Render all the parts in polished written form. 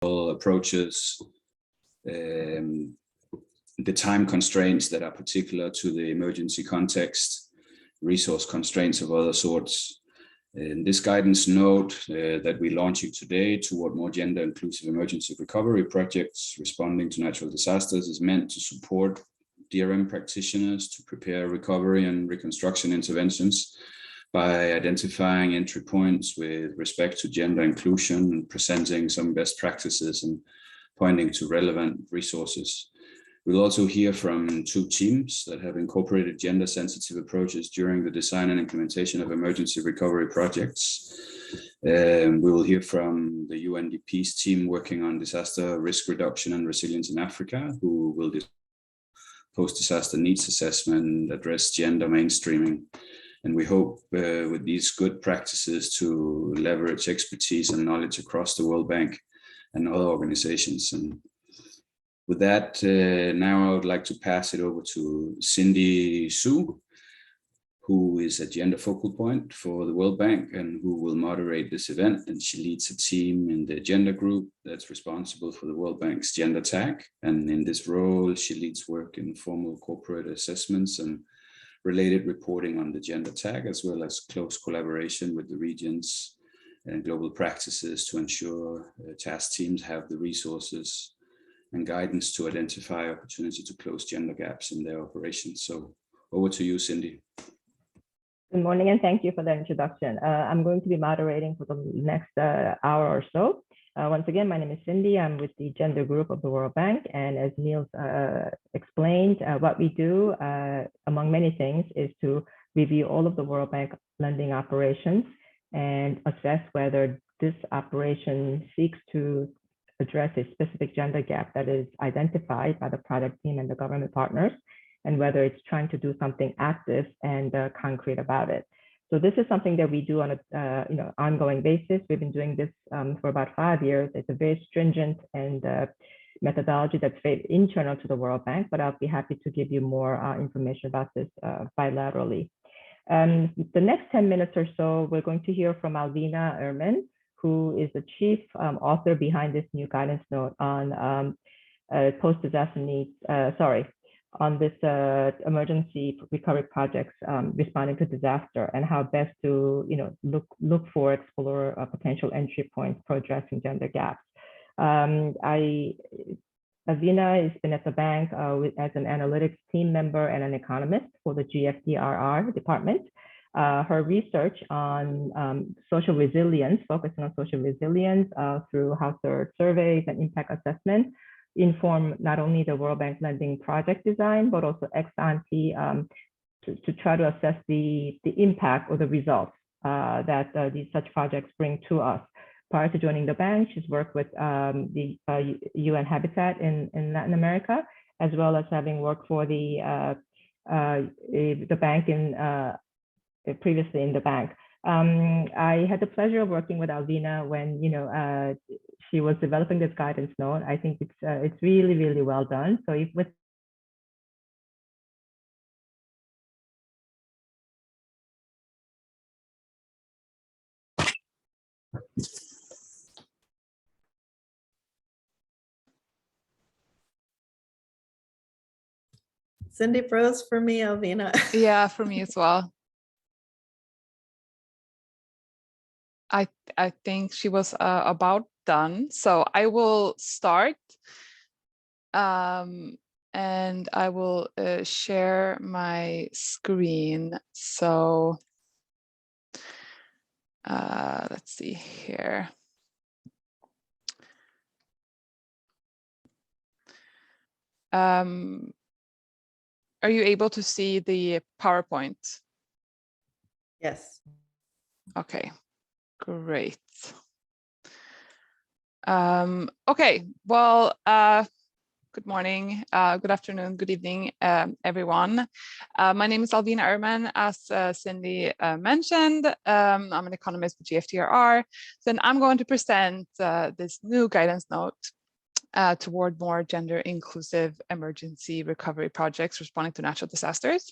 approaches, the time constraints that are particular to the emergency context, resource constraints of other sorts. In this guidance note that we launch you today toward more gender inclusive emergency recovery projects responding to natural disasters is meant to support DRM practitioners to prepare recovery and reconstruction interventions by identifying entry points with respect to gender inclusion and presenting some best practices and pointing to relevant resources. We'll also hear from 2 teams that have incorporated gender sensitive approaches during the design and implementation of emergency recovery projects. We will hear from the UNDP's team working on disaster risk reduction and resilience in Africa, who will do post-disaster needs assessment, address gender mainstreaming. And we hope with these good practices to leverage expertise and knowledge across the World Bank and other organizations. And with that, now I would like to pass it over to Cindy Su, who is a gender focal point for the World Bank and who will moderate this event. And she leads a team in the gender group that's responsible for the World Bank's gender tag. And in this role, she leads work in formal corporate assessments and related reporting on the gender tag, as well as close collaboration with the regions and global practices to ensure task teams have the resources and guidance to identify opportunity to close gender gaps in their operations. So over to you, Cindy. Good morning, and thank you for the introduction. I'm going to be moderating for the next hour or so. Once again, my name is Cindy. I'm with the gender group of the World Bank. And as Niels explained, what we do, among many things, is to review all of the World Bank lending operations and assess whether this operation seeks to address a specific gender gap that is identified by the product team and the government partners, and whether it's trying to do something active and concrete about it. So this is something that we do on a ongoing basis. We've been doing this for about 5 years. It's a very stringent and methodology that's very internal to the World Bank, but I'll be happy to give you more information about this bilaterally. The next 10 minutes or so, we're going to hear from Alvina Ehrman, who is the chief author behind this new guidance note on post-disaster needs, on this emergency recovery projects responding to disaster, and how best to explore potential entry points for addressing gender gaps. Alvina has been at the bank as an analytics team member and an economist for the GFDRR department. Her research on social resilience, focusing on social resilience through household surveys and impact assessment, inform not only the World Bank lending project design, but also ex ante to try to assess the impact or the results that these such projects bring to us. Prior to joining the bank, she's worked with the UN Habitat in Latin America, as well as having worked for the bank previously in the bank. I had the pleasure of working with Alvina when she was developing this guidance note. I think it's really, really well done. So with Cindy froze for me, Alvina. Yeah, for me as well. I think she was about done. So I will start and I will share my screen. So let's see here. Are you able to see the PowerPoint? Yes. Okay, great. Okay, well, good morning, good afternoon, good evening, everyone. My name is Alvina Ehrman, as Cindy mentioned. I'm an economist with GFDRR. Then I'm going to present this new guidance note toward more gender inclusive emergency recovery projects responding to natural disasters.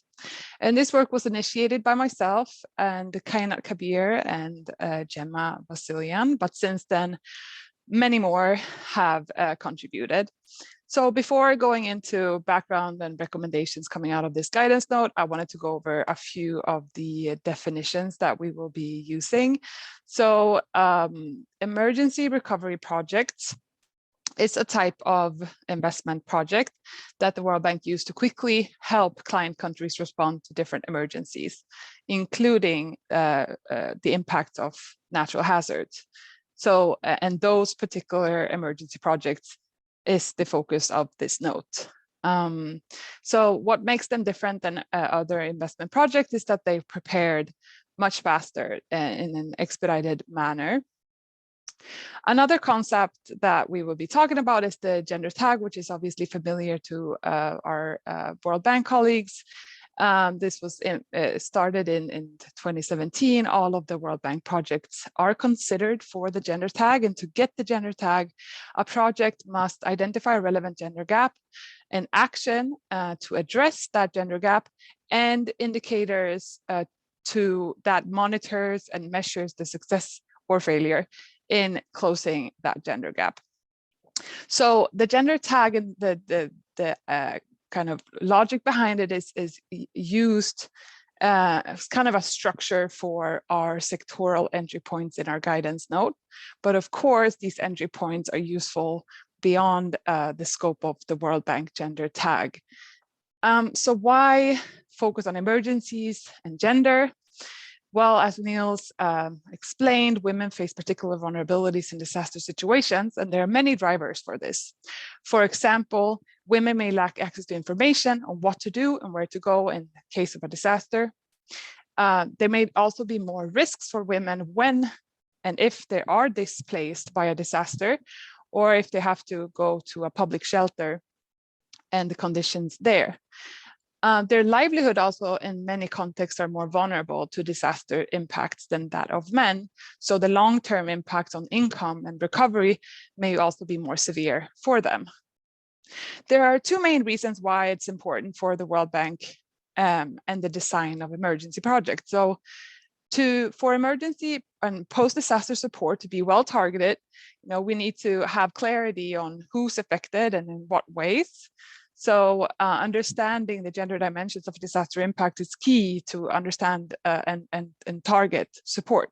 And this work was initiated by myself and Kainat Kabir and Gemma Basilian. But since then, many more have contributed. So before going into background and recommendations coming out of this guidance note, I wanted to go over a few of the definitions that we will be using. So emergency recovery projects is a type of investment project that the World Bank used to quickly help client countries respond to different emergencies, including the impact of natural hazards. So, and those particular emergency projects is the focus of this note. So what makes them different than other investment projects is that they're prepared much faster in an expedited manner. Another concept that we will be talking about is the gender tag, which is obviously familiar to our World Bank colleagues. This was started in 2017. All of the World Bank projects are considered for the gender tag, and to get the gender tag, a project must identify a relevant gender gap, an action to address that gender gap, and indicators that monitors and measures the success or failure in closing that gender gap. So the gender tag and the kind of logic behind it is used as kind of a structure for our sectoral entry points in our guidance note. But of course, these entry points are useful beyond the scope of the World Bank gender tag. So why focus on emergencies and gender? Well, as Niels explained, women face particular vulnerabilities in disaster situations, and there are many drivers for this. For example, women may lack access to information on what to do and where to go in case of a disaster. There may also be more risks for women when and if they are displaced by a disaster, or if they have to go to a public shelter and the conditions there. Their livelihood also in many contexts are more vulnerable to disaster impacts than that of men. So the long-term impact on income and recovery may also be more severe for them. There are two main reasons why it's important for the World Bank and the design of emergency projects. So for emergency and post-disaster support to be well targeted, we need to have clarity on who's affected and in what ways. So understanding the gender dimensions of disaster impact is key to understand and target support.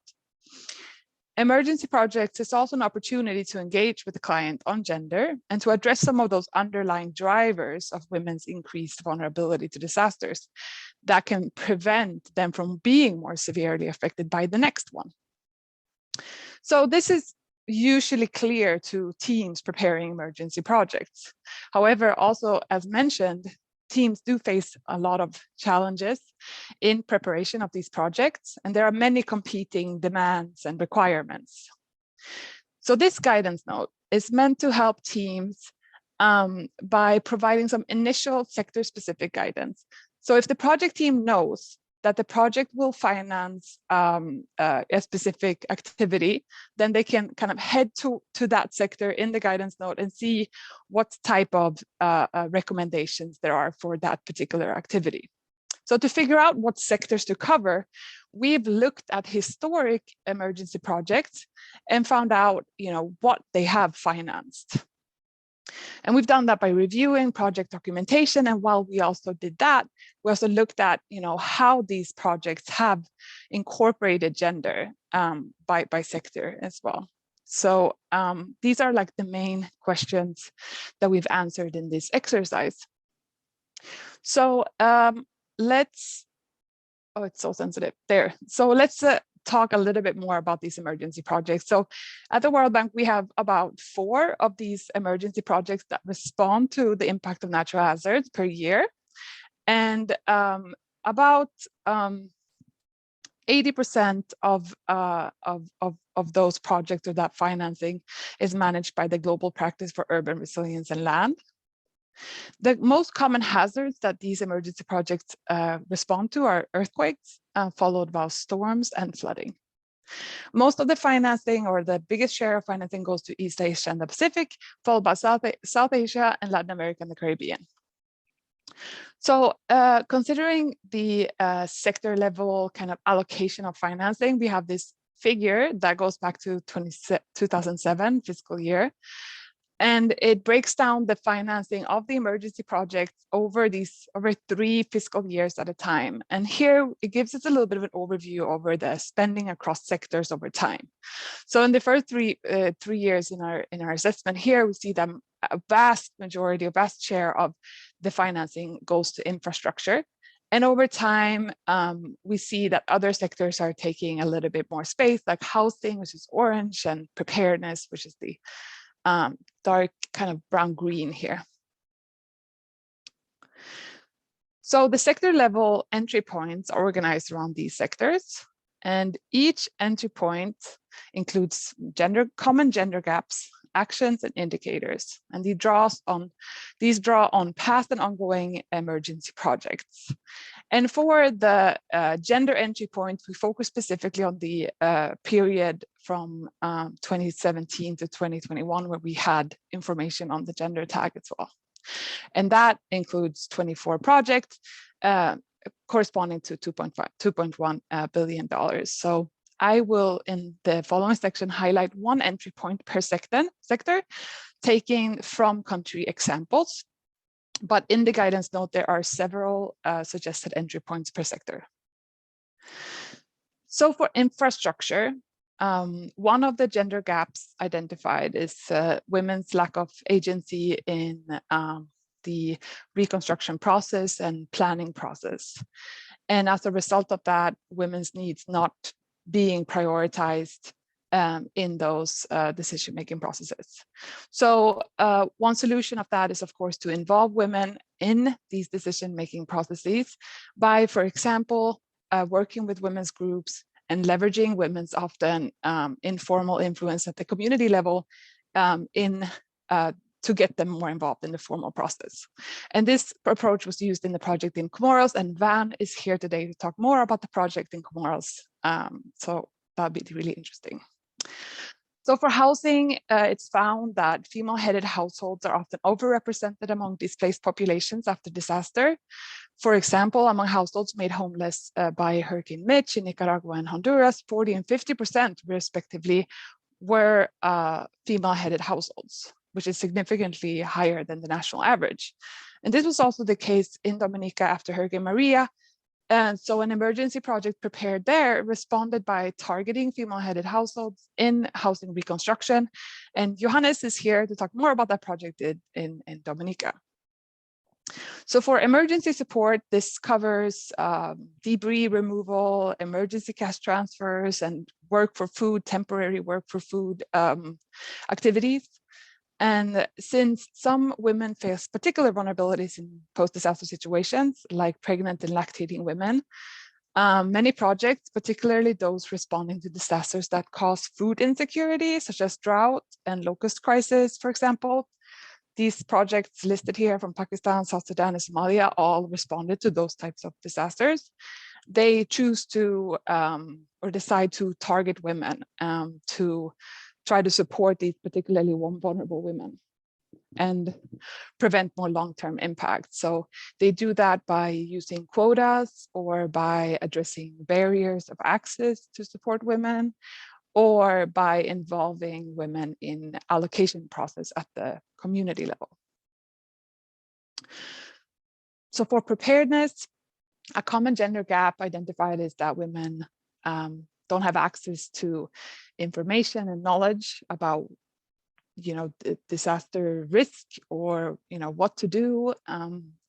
Emergency projects is also an opportunity to engage with the client on gender and to address some of those underlying drivers of women's increased vulnerability to disasters that can prevent them from being more severely affected by the next one. So this is usually clear to teams preparing emergency projects. However, also as mentioned, teams do face a lot of challenges in preparation of these projects, and there are many competing demands and requirements. So this guidance note is meant to help teams by providing some initial sector-specific guidance. So if the project team knows that the project will finance a specific activity, then they can kind of head to that sector in the guidance note and see what type of recommendations there are for that particular activity. So to figure out what sectors to cover, we've looked at historic emergency projects and found out, what they have financed. And we've done that by reviewing project documentation. And while we also did that, we also looked at, how these projects have incorporated gender by sector as well. So these are like the main questions that we've answered in this exercise. So it's so sensitive there. So let's talk a little bit more about these emergency projects. So at the World Bank, we have about 4 of these emergency projects that respond to the impact of natural hazards per year. And about 80% of those projects or that financing is managed by the Global Practice for Urban Resilience and Land. The most common hazards that these emergency projects respond to are earthquakes, followed by storms and flooding. Most of the financing, or the biggest share of financing, goes to East Asia and the Pacific, followed by South Asia and Latin America and the Caribbean. So considering the sector level kind of allocation of financing, we have this figure that goes back to 2007 fiscal year. And it breaks down the financing of the emergency projects over 3 fiscal years at a time. And here it gives us a little bit of an overview over the spending across sectors over time. So in the first three years in our assessment here, we see that a vast majority, a vast share of the financing goes to infrastructure. And over time, we see that other sectors are taking a little bit more space, like housing, which is orange, and preparedness, which is the dark kind of brown green here. So the sector level entry points are organized around these sectors, and each entry point includes common gender gaps, actions, and indicators, and these draw on past and ongoing emergency projects. And for the gender entry points, we focus specifically on the period from 2017 to 2021, where we had information on the gender tag as well. And that includes 24 projects corresponding to $2.1 billion. So I will, in the following section, highlight one entry point per sector, taking from country examples. But in the guidance note, there are several suggested entry points per sector. So for infrastructure, one of the gender gaps identified is women's lack of agency in the reconstruction process and planning process. And as a result of that, women's needs not being prioritized in those decision-making processes. So one solution of that is, of course, to involve women in these decision-making processes by, for example, working with women's groups and leveraging women's often informal influence at the community level to get them more involved in the formal process. And this approach was used in the project in Comoros, and Van is here today to talk more about the project in Comoros. So that'll be really interesting. So for housing, it's found that female-headed households are often overrepresented among displaced populations after disaster. For example, among households made homeless by Hurricane Mitch in Nicaragua and Honduras, 40% and 50% respectively were female-headed households, which is significantly higher than the national average. And this was also the case in Dominica after Hurricane Maria. And so an emergency project prepared there responded by targeting female-headed households in housing reconstruction. And Johannes is here to talk more about that project in Dominica. So for emergency support, this covers debris removal, emergency cash transfers, and work for food, temporary work for food activities. And since some women face particular vulnerabilities in post-disaster situations, like pregnant and lactating women, many projects, particularly those responding to disasters that cause food insecurity, such as drought and locust crisis, for example, these projects listed here from Pakistan, South Sudan, and Somalia all responded to those types of disasters. They choose to or decide to target women to try to support these particularly vulnerable women and prevent more long-term impact. So they do that by using quotas or by addressing barriers of access to support women, or by involving women in allocation process at the community level. So for preparedness, a common gender gap identified is that women don't have access to information and knowledge about, the disaster risk, or, what to do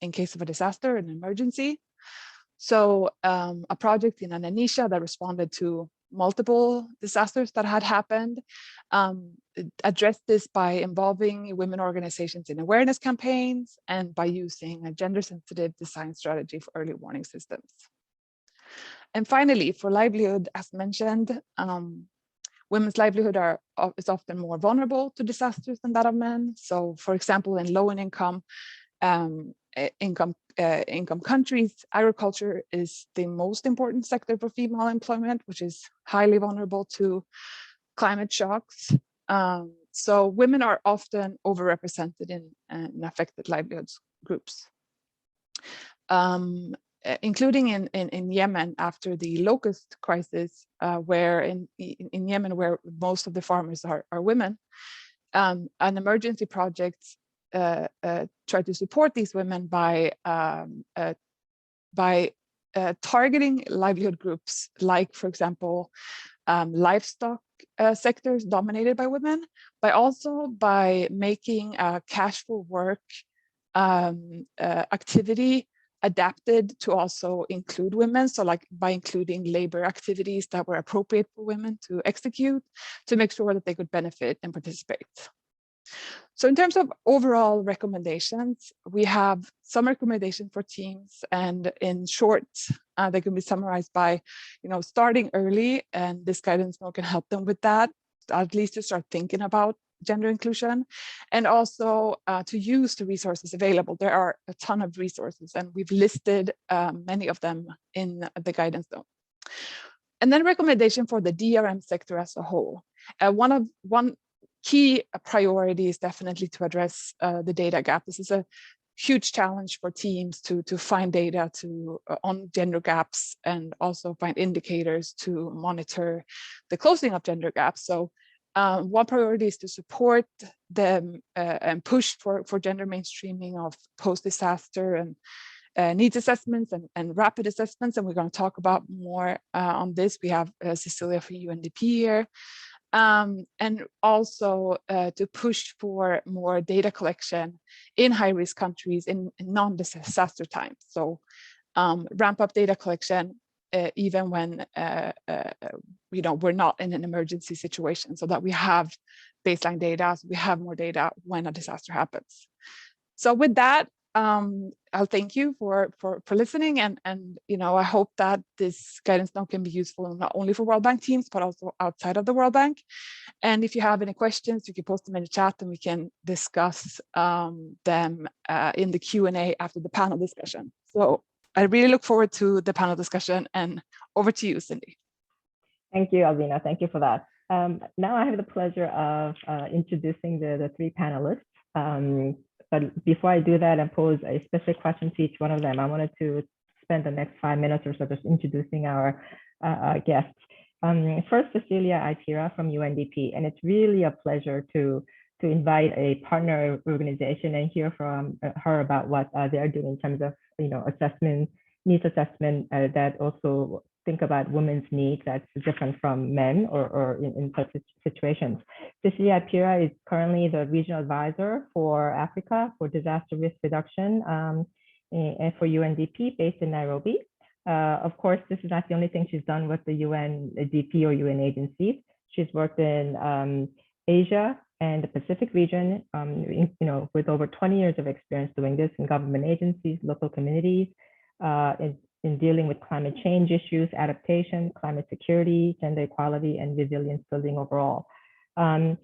in case of a disaster, an emergency. So a project in Ananisha that responded to multiple disasters that had happened addressed this by involving women organizations in awareness campaigns and by using a gender-sensitive design strategy for early warning systems. And finally, for livelihood, as mentioned, women's livelihood is often more vulnerable to disasters than that of men. So, for example, in low income countries, agriculture is the most important sector for female employment, which is highly vulnerable to climate shocks. So women are often overrepresented in affected livelihoods groups. including in Yemen after the locust crisis, where in Yemen, where most of the farmers are women, an emergency project tried to support these women by targeting livelihood groups, like, for example, livestock sectors dominated by women, by making a cash for work activity adapted to also include women. So like by including labor activities that were appropriate for women to execute, to make sure that they could benefit and participate. So in terms of overall recommendations, we have some recommendations for teams, and in short, they can be summarized by, starting early, and this guidance note can help them with that, at least to start thinking about gender inclusion, and also to use the resources available. There are a ton of resources, and we've listed many of them in the guidance note. And then recommendation for the DRM sector as a whole. One key priority is definitely to address the data gap. This is a huge challenge for teams to find data on gender gaps, and also find indicators to monitor the closing of gender gaps. So one priority is to support them and push for gender mainstreaming of post-disaster and needs assessments and rapid assessments. And we're going to talk about more on this. We have Cecilia from UNDP here. And also to push for more data collection in high-risk countries in non-disaster times. So ramp up data collection even when we're not in an emergency situation, so that we have baseline data, so we have more data when a disaster happens. So with that, I'll thank you for listening, and I hope that this guidance note can be useful not only for World Bank teams, but also outside of the World Bank. And if you have any questions, you can post them in the chat, and we can discuss them in the Q&A after the panel discussion. So I really look forward to the panel discussion, and over to you, Cindy. Thank you, Alvina. Thank you for that. Now I have the pleasure of introducing the three panelists. But before I do that and pose a specific question to each one of them, I wanted to spend the next 5 minutes or so just introducing our guests. First, Cecilia Ipira from UNDP, and it's really a pleasure to invite a partner organization and hear from her about what they're doing in terms of assessment, needs assessment that also think about women's needs that's different from men or in such situations. Cecilia Ipira is currently the regional advisor for Africa for disaster risk reduction and for UNDP based in Nairobi. Of course, this is not the only thing she's done with the UNDP or UN agencies. She's worked in Asia and the Pacific region, with over 20 years of experience doing this in government agencies, local communities, in dealing with climate change issues, adaptation, climate security, gender equality, and resilience building overall. And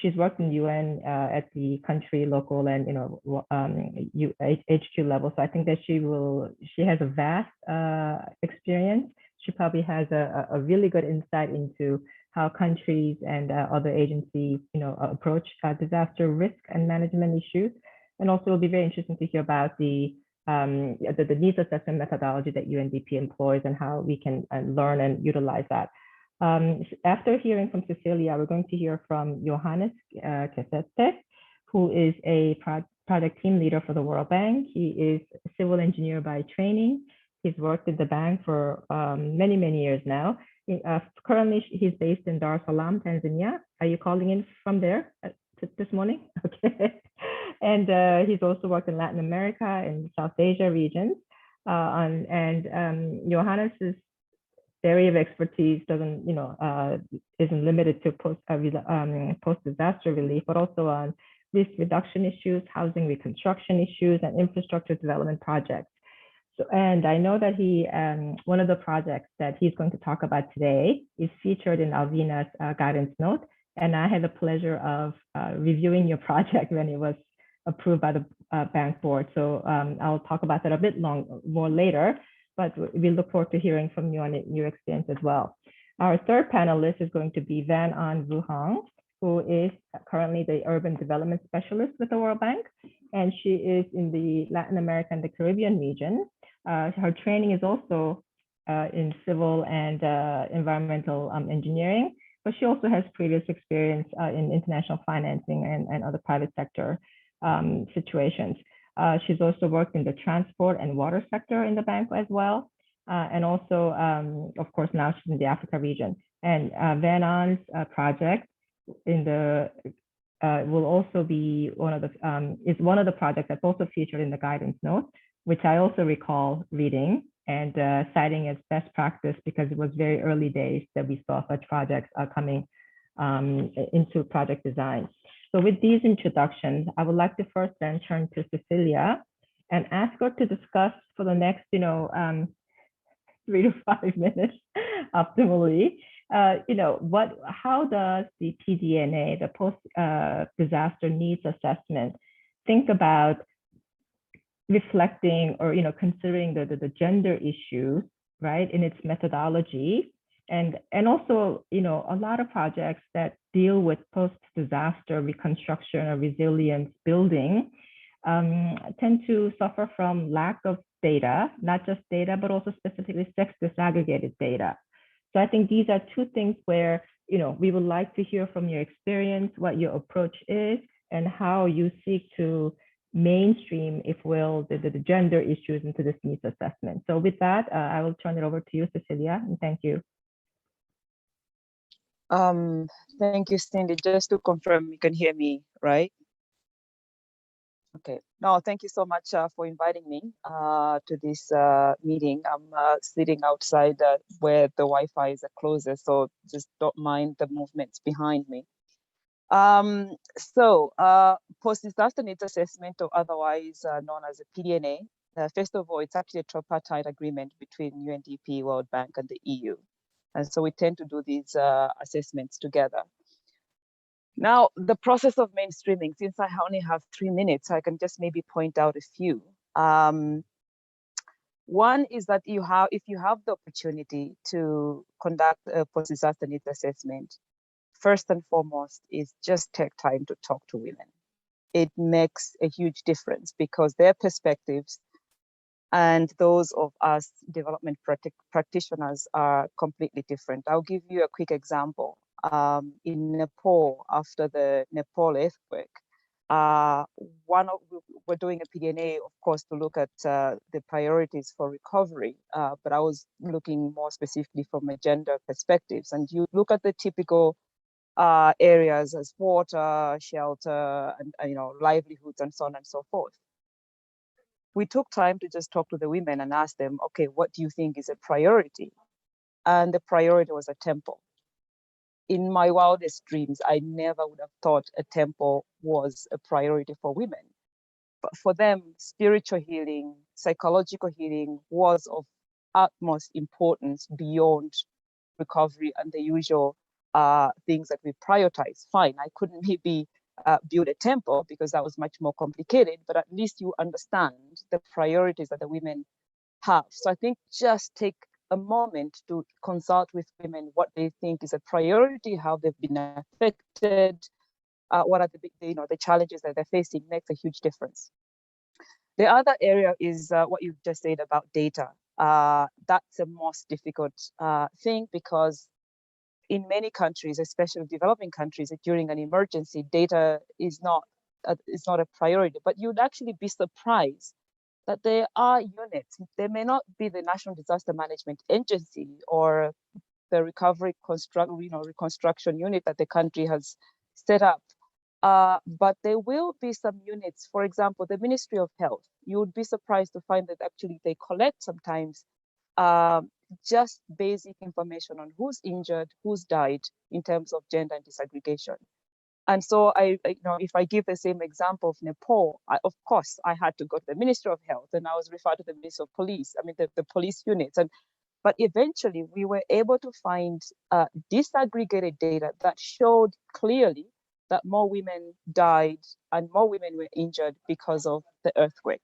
she's worked in UN at the country, local, and HQ level. So I think that she has a vast experience. She probably has a really good insight into how countries and other agencies, approach disaster risk and management issues. And also, it'll be very interesting to hear about the needs assessment methodology that UNDP employs and how we can learn and utilize that. After hearing from Cecilia, we're going to hear from Johannes Kesete, who is a project team leader for the World Bank. He is a civil engineer by training. He's worked at the bank for many, many years now. Currently, he's based in Dar es Salaam, Tanzania. Are you calling in from there this morning? Okay. And he's also worked in Latin America and South Asia regions. Johannes's area of expertise isn't limited to post-disaster relief, but also on risk reduction issues, housing reconstruction issues, and infrastructure development projects. So, and I know that one of the projects that he's going to talk about today is featured in Alvina's guidance note. And I had the pleasure of reviewing your project when it was approved by the bank board. So I'll talk about that a bit more later, but we look forward to hearing from you on your experience as well. Our third panelist is going to be Van An Vuong, who is currently the urban development specialist with the World Bank. And she is in the Latin America and the Caribbean region. Her training is also in civil and environmental engineering, but she also has previous experience in international financing and other private sector situations. She's also worked in the transport and water sector in the bank as well. And also, of course, now she's in the Africa region. And Van On's project in the will also be one of the projects that's also featured in the guidance note, which I also recall reading and citing as best practice because it was very early days that we saw such projects coming into project design. So with these introductions, I would like to first then turn to Cecilia and ask her to discuss for the next, 3 to 5 minutes optimally, how does the PDNA, the post-disaster needs assessment, think about reflecting or considering the gender issue, right, in its methodology, and also a lot of projects that deal with post-disaster reconstruction or resilience building tend to suffer from lack of data, not just data, but also specifically sex-disaggregated data. So I think these are two things where we would like to hear from your experience, what your approach is, and how you seek to mainstream, if will, the gender issues into this needs assessment. So with that, I will turn it over to you, Cecilia, and thank you. Thank you, Cindy. Just to confirm, you can hear me, right? Okay. No, thank you so much for inviting me to this meeting. I'm sitting outside where the Wi-Fi is the closest, so just don't mind the movements behind me. Post-disaster needs assessment, or otherwise known as a PDNA. First of all, it's actually a tripartite agreement between UNDP, World Bank, and the EU. And so we tend to do these assessments together. Now, the process of mainstreaming, since I only have 3 minutes, I can just maybe point out a few. One is that if you have the opportunity to conduct a post-disaster needs assessment, first and foremost is just take time to talk to women. It makes a huge difference because their perspectives and those of us development practitioners are completely different. I'll give you a quick example. In Nepal, after the Nepal earthquake, we're doing a PDNA, of course, to look at the priorities for recovery, but I was looking more specifically from a gender perspectives. And you look at the typical areas as water, shelter, and livelihoods, and so on and so forth. We took time to just talk to the women and ask them, okay, what do you think is a priority? And the priority was a temple. In my wildest dreams, I never would have thought a temple was a priority for women. But for them, spiritual healing, psychological healing was of utmost importance beyond recovery and the usual things that we prioritize. Fine, I couldn't maybe build a temple because that was much more complicated, but at least you understand the priorities that the women have. So I think just take a moment to consult with women what they think is a priority, how they've been affected, what are the challenges that they're facing makes a huge difference. The other area is what you've just said about data. That's the most difficult thing because in many countries, especially developing countries, during an emergency, data is not a priority. But you'd actually be surprised that there are units. There may not be the National Disaster Management Agency or the recovery reconstruction unit that the country has set up, but there will be some units. For example, the Ministry of Health. You would be surprised to find that actually they collect sometimes just basic information on who's injured, who's died in terms of gender and disaggregation. And so if I give the same example of Nepal, of course, I had to go to the Ministry of Health and I was referred to the Ministry of Police, the police units. But eventually we were able to find disaggregated data that showed clearly that more women died and more women were injured because of the earthquake.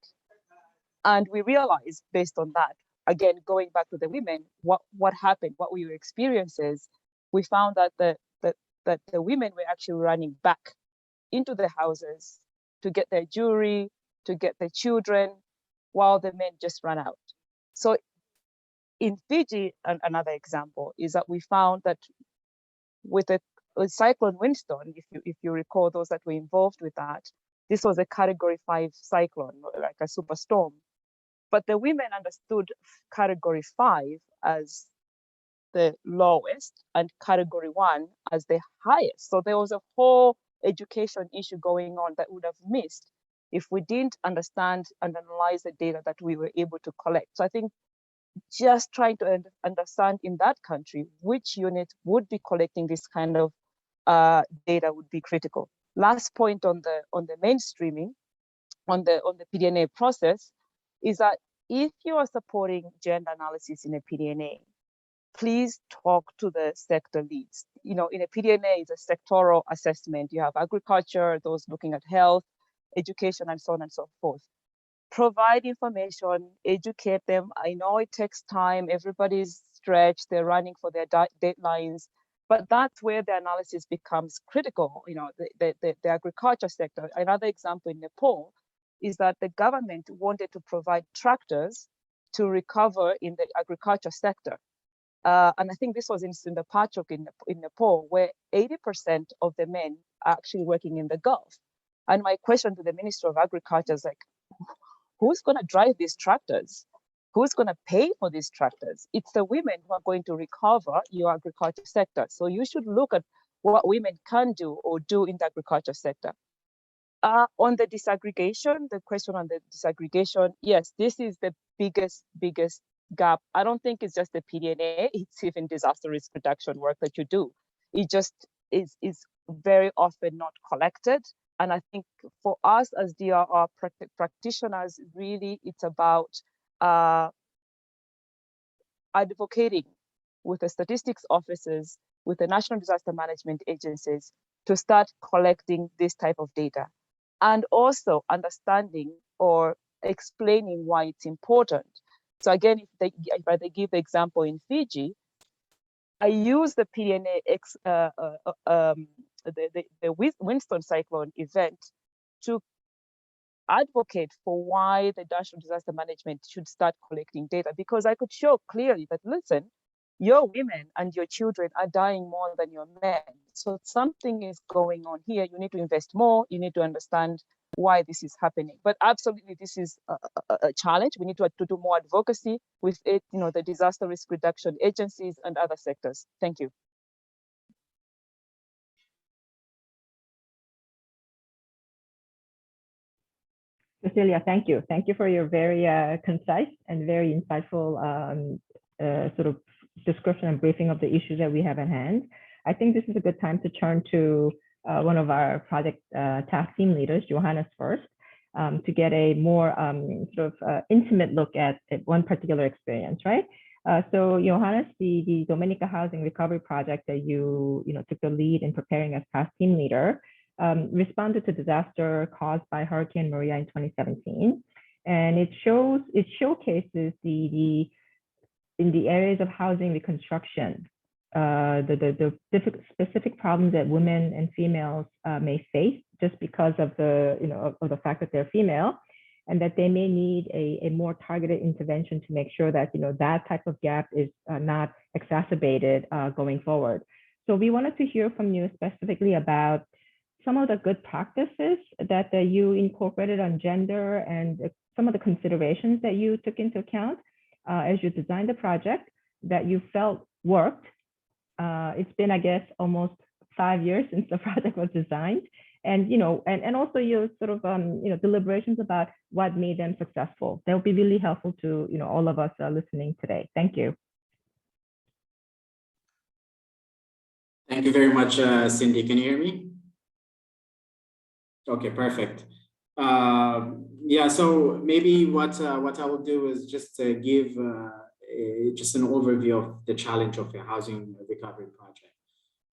And we realized based on that, again, going back to the women, what happened, what were your experiences? We found that the women were actually running back into the houses to get their jewelry, to get their children, while the men just ran out. So in Fiji, another example is that we found that with Cyclone Winston, if you recall those that were involved with that, this was a Category 5 cyclone, like a superstorm. But the women understood Category 5 as the lowest and Category 1 as the highest. So there was a whole education issue going on that would have missed if we didn't understand and analyze the data that we were able to collect. So I think just trying to understand in that country which unit would be collecting this kind of data would be critical. Last point on the mainstreaming, on the PDNA process, is that if you are supporting gender analysis in a PDNA, please talk to the sector leads. You know, in a PDNA, it's a sectoral assessment. You have agriculture, those looking at health, education, and so on and so forth. Provide information, educate them. I know it takes time. Everybody's stretched. They're running for their deadlines. But that's where the analysis becomes critical. You know, the agriculture sector. Another example in Nepal is that the government wanted to provide tractors to recover in the agriculture sector. And I think this was in Sundapachok in Nepal, where 80% of the men are actually working in the Gulf. And my question to the Minister of Agriculture is like, who's going to drive these tractors? Who's going to pay for these tractors? It's the women who are going to recover your agriculture sector. So you should look at what women can do or do in the agriculture sector. On the disaggregation, the question on the disaggregation, yes, this is the biggest gap. I don't think it's just the PDNA, it's even disaster risk reduction work that you do. It just is very often not collected. And I think for us as DRR practitioners, really it's about advocating with the statistics offices, with the national disaster management agencies to start collecting this type of data. And also understanding or explaining why it's important. So again, if I give the example in Fiji, I use the PDNA, the Winston cyclone event to advocate for why the national disaster management should start collecting data, because I could show clearly that, listen, your women and your children are dying more than your men. So something is going on here. You need to invest more. You need to understand why this is happening. But absolutely, this is a challenge. We need to do more advocacy with it, you know, the disaster risk reduction agencies and other sectors. Thank you. Cecilia, thank you. Thank you for your very concise and very insightful sort of description and briefing of the issues that we have at hand. I think this is a good time to turn to one of our project task team leaders, Johannes, first, to get a more sort of intimate look at one particular experience, right? So Johannes, the Dominica Housing Recovery Project that you took the lead in preparing as task team leader, responded to disaster caused by Hurricane Maria in 2017, and it showcases in the areas of housing reconstruction, the specific problems that women and females may face just because of the fact that they're female, and that they may need a more targeted intervention to make sure that that type of gap is not exacerbated going forward. So we wanted to hear from you specifically about some of the good practices that you incorporated on gender and some of the considerations that you took into account as you designed the project that you felt worked. It's been, I guess, almost 5 years since the project was designed, and and also your sort of deliberations about what made them successful. That would be really helpful to all of us listening today. Thank you. Thank you very much, Cindy. Can you hear me? Okay, perfect. Yeah, so maybe what I will do is just give just an overview of the challenge of the housing recovery project.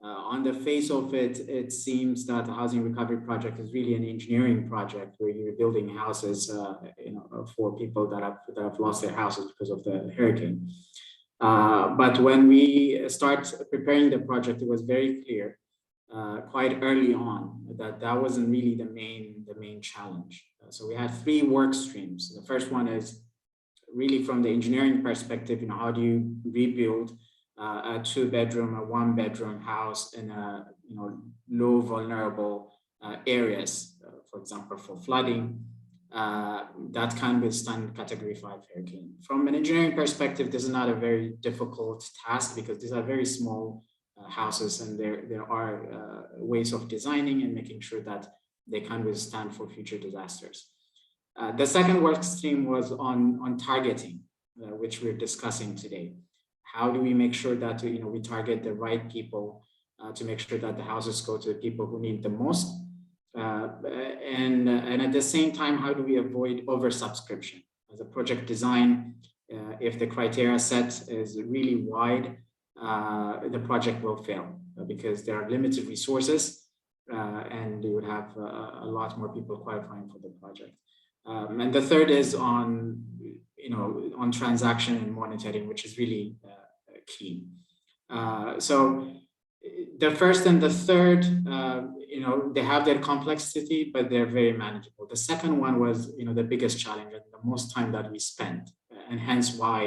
On the face of it, it seems that the housing recovery project is really an engineering project where you're building houses, for people that have lost their houses because of the hurricane. But when we start preparing the project, it was very clear quite early on that wasn't really the main challenge. So we had 3 work streams. The first one is really from the engineering perspective, how do you rebuild a 2-bedroom, a 1-bedroom house in a low vulnerable areas, for example, for flooding, that can withstand Category 5 hurricane. From an engineering perspective, this is not a very difficult task because these are very small houses, and there are ways of designing and making sure that they can withstand for future disasters. The second work stream was on targeting, which we're discussing today. How do we make sure that we target the right people to make sure that the houses go to the people who need the most? And at the same time, how do we avoid oversubscription? As a project design, if the criteria set is really wide, the project will fail because there are limited resources, and you would have a lot more people qualifying for the project. And the third is on transaction and monitoring, which is really key. So the first and the third, they have their complexity, but they're very manageable. The second one was, the biggest challenge and the most time that we spent, and hence why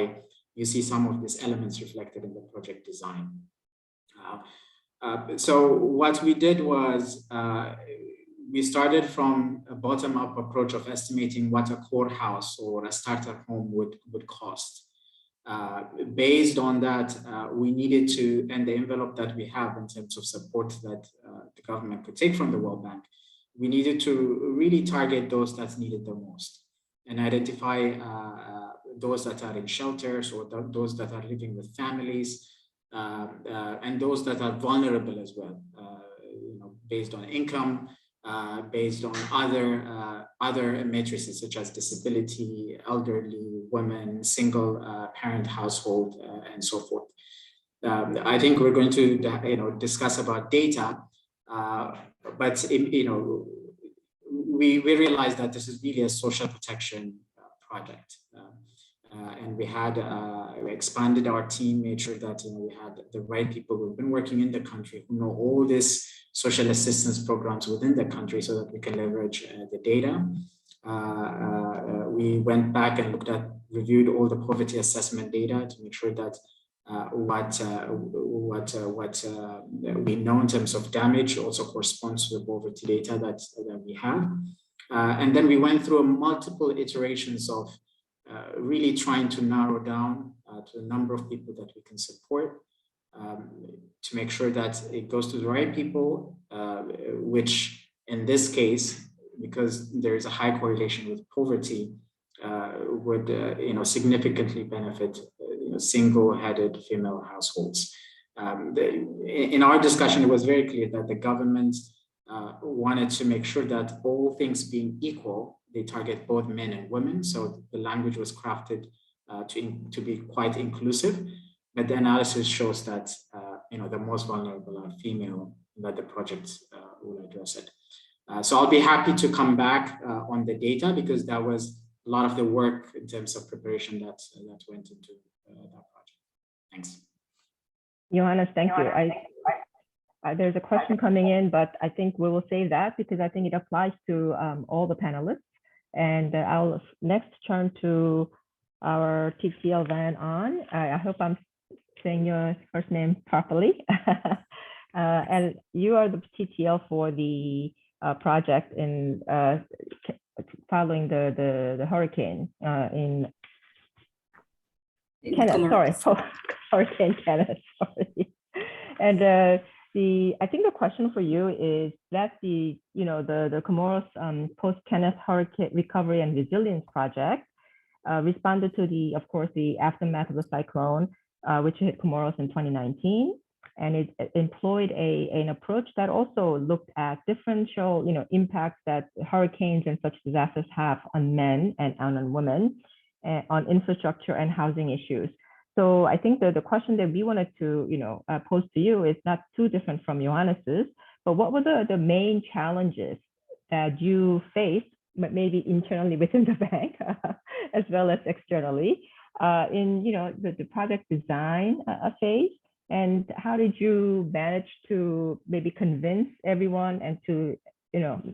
you see some of these elements reflected in the project design. So what we did was we started from a bottom-up approach of estimating what a core house or a starter home would cost. Based on that, we needed to, and the envelope that we have in terms of support that the government could take from the World Bank, we needed to really target those that needed the most and identify those that are in shelters or those that are living with families, and those that are vulnerable as well, based on income, based on other matrices such as disability, elderly, women, single parent household, and so forth. I think we're going to discuss about data, but we realized that this is really a social protection project, and we had we expanded our team, made sure that we had the right people who've been working in the country, who know all this social assistance programs within the country, so that we can leverage the data. We went back and reviewed all the poverty assessment data to make sure that what we know in terms of damage also corresponds to the poverty data that we have. And then we went through multiple iterations of really trying to narrow down to the number of people that we can support, to make sure that it goes to the right people, which in this case, because there is a high correlation with poverty, would significantly benefit single-headed female households. In our discussion, it was very clear that the government wanted to make sure that all things being equal, they target both men and women. So the language was crafted to be quite inclusive. But the analysis shows that the most vulnerable are female, that the project will address it. So I'll be happy to come back on the data, because that was a lot of the work in terms of preparation that went into that project. Thanks. Johannes, thank you. There's a question coming in, but I think we will save that because I think it applies to all the panelists. And I'll next turn to our TTL Van On. I hope I'm saying your first name properly. And you are the TTL for the project in following the hurricane in Kenneth, sorry, Hurricane Kenneth, sorry. And I think the question for you is that the Comoros post-Kenneth Hurricane Recovery and Resilience Project responded to the aftermath of the cyclone, which hit Comoros in 2019. And it employed an approach that also looked at differential, impacts that hurricanes and such disasters have on men and on women, on infrastructure and housing issues. So I think that the question that we wanted to, pose to you is not too different from Johannes's, but what were the main challenges that you faced, maybe internally within the bank, as well as externally, in the project design phase? And how did you manage to maybe convince everyone and to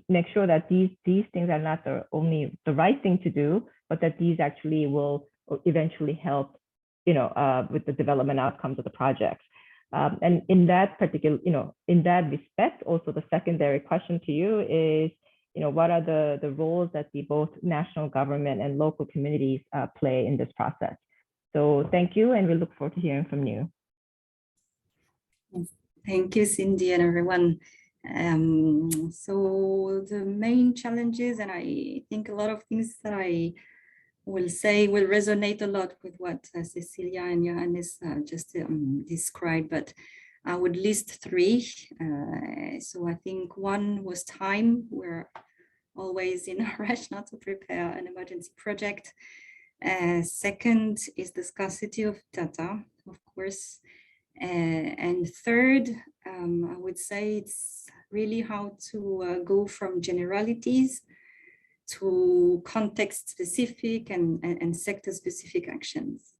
make sure that these things are not only the right thing to do, but that these actually will eventually help, with the development outcomes of the projects. And in that particular, in that respect, also the secondary question to you is, what are the roles that the both national government and local communities play in this process? So thank you, and we look forward to hearing from you. Thank you, Cindy, and everyone. So the main challenges, and I think a lot of things that I will say will resonate a lot with what Cecilia and Johannes just described, but I would list three. So I think one was time. We're always in a rush not to prepare an emergency project. Second is the scarcity of data, of course. And third, I would say it's really how to go from generalities to context-specific and sector-specific actions.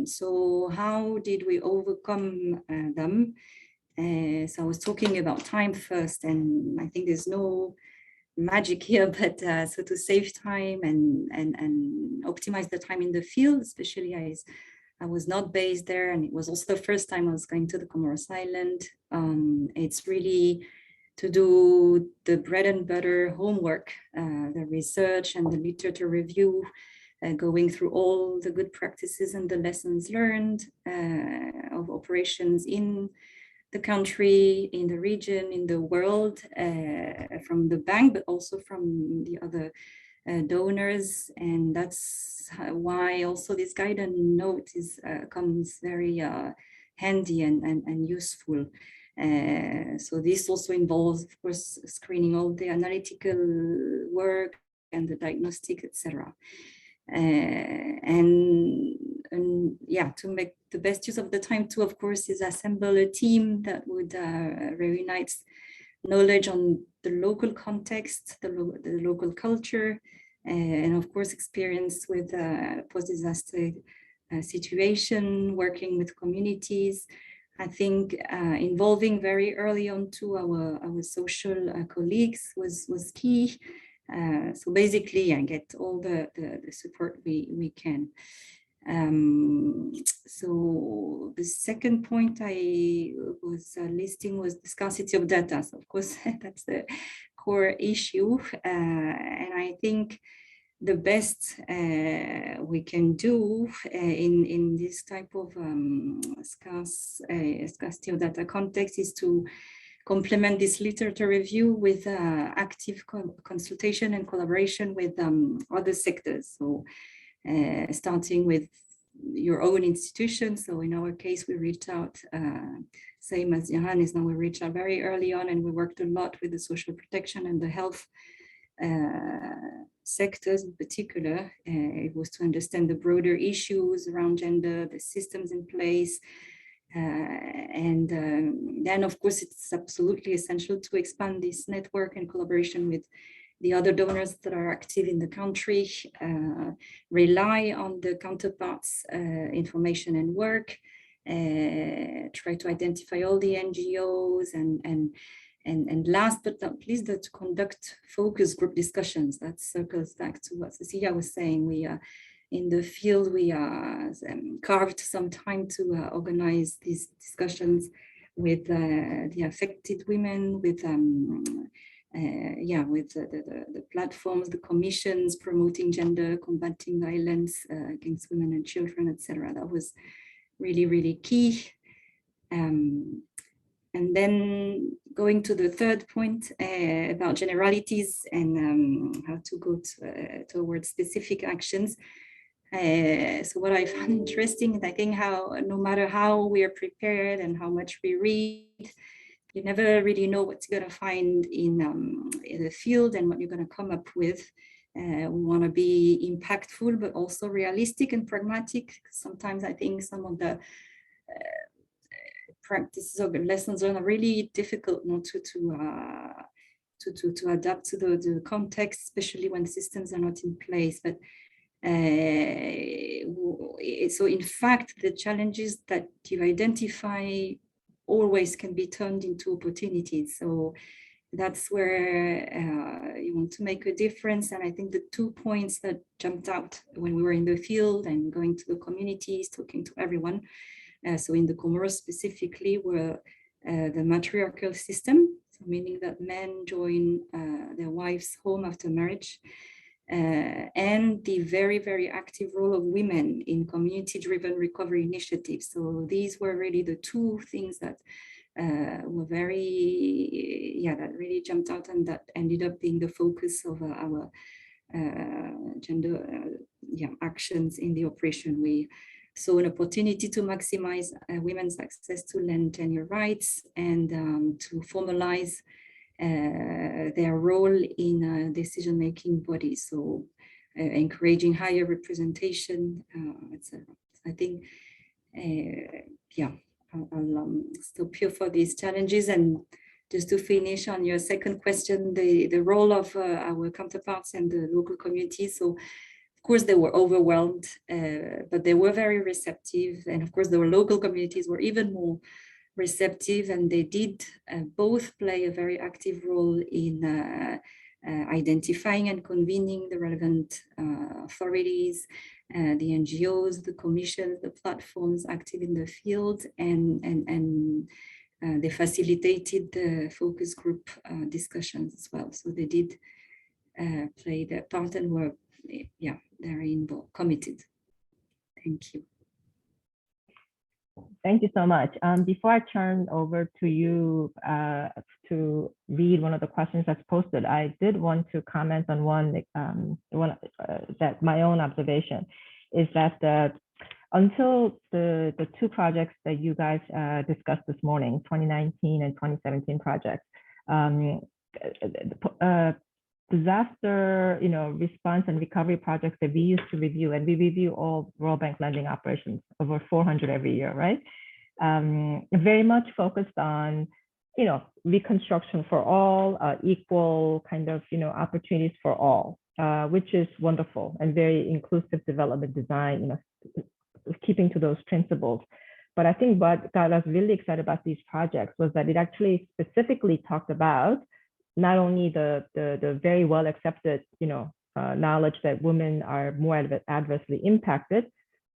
So how did we overcome them? So I was talking about time first, and I think there's no magic here, but so to save time and optimize the time in the field, especially as I was not based there, and it was also the first time I was going to the Comoros Island. It's really to do the bread and butter homework, the research and the literature review, going through all the good practices and the lessons learned of operations in the country, in the region, in the world, from the bank, but also from the other donors. And that's why also this guidance note comes very handy and useful. So this also involves, of course, screening all the analytical work and the diagnostic, etc. And yeah, to make the best use of the time too, of course, is assemble a team that would reunite knowledge on the local context, the local culture, and of course, experience with post-disaster situation, working with communities. I think involving very early on to our social colleagues was key. So basically, I get all the support we can. So the second point I was listing was the scarcity of data. So of course, that's the core issue. And I think the best we can do in this type of scarcity of data context is to complement this literature review with active consultation and collaboration with other sectors. So starting with your own institution. So in our case, we reached out, same as Johannes, now we reached out very early on, and we worked a lot with the social protection and the health sectors in particular. It was to understand the broader issues around gender, the systems in place. And then, of course, it's absolutely essential to expand this network and collaboration with the other donors that are active in the country, rely on the counterparts' information and work, try to identify all the NGOs, and last but not least, to conduct focus group discussions. That circles back to what Cecilia was saying. We in the field, we carved some time to organize these discussions with the affected women, with with the platforms, the commissions promoting gender, combating violence against women and children, etc. That was really, really key. And then going to the third point about generalities and how to go towards specific actions. So what I found interesting is I think how no matter how we are prepared and how much we read, you never really know what you're going to find in the field and what you're going to come up with. We want to be impactful, but also realistic and pragmatic. Sometimes I think some of the practices or lessons are really difficult not to adapt to the context, especially when systems are not in place. But so in fact, the challenges that you identify always can be turned into opportunities. So that's where you want to make a difference. And I think the 2 points that jumped out when we were in the field and going to the communities, talking to everyone, so in the Comoros specifically, were the matriarchal system, so meaning that men join their wives' home after marriage, and the very, very active role of women in community-driven recovery initiatives. So these were really the 2 things that were very, that really jumped out, and that ended up being the focus of our gender actions in the operation. We saw an opportunity to maximize women's access to land tenure rights and to formalize their role in decision-making bodies. So encouraging higher representation, etc. I think, I'll stop here for these challenges. And just to finish on your second question, the role of our counterparts and the local communities. So of course they were overwhelmed, but they were very receptive. And of course the local communities were even more receptive, and they did both play a very active role in identifying and convening the relevant authorities, the NGOs, the commissions, the platforms active in the field, and they facilitated the focus group discussions as well. So they did play their part and were, very involved, committed. Thank you. Thank you so much. Before I turn over to you to read one of the questions that's posted, I did want to comment on one that my own observation is that until the 2 projects that you guys discussed this morning, 2019 and 2017 projects, disaster, response and recovery projects that we used to review, and we review all World Bank lending operations, over 400 every year, right? Very much focused on, reconstruction for all, equal kind of, opportunities for all, which is wonderful, and very inclusive development design, keeping to those principles. But I think what got us really excited about these projects was that it actually specifically talked about not only the very well accepted, knowledge that women are more adversely impacted,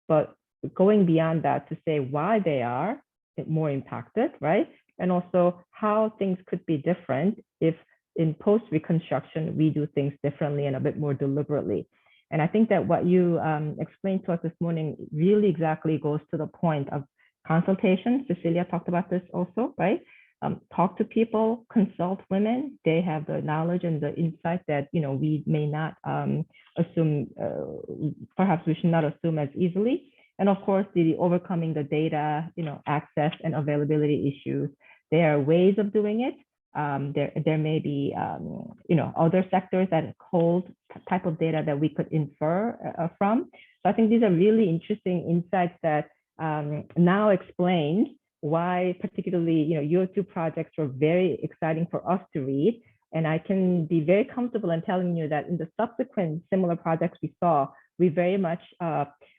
but going beyond that to say why they are more impacted, right? And also how things could be different if in post-reconstruction, we do things differently and a bit more deliberately. And I think that what you explained to us this morning really exactly goes to the point of consultation. Cecilia talked about this also, right? Talk to people, consult women. They have the knowledge and the insight that we may not assume, perhaps we should not assume as easily. And of course, the overcoming the data, access and availability issues. There are ways of doing it. There may be other sectors that hold type of data that we could infer from. So I think these are really interesting insights that now explains why particularly, your 2 projects were very exciting for us to read. And I can be very comfortable in telling you that in the subsequent similar projects we saw, we very much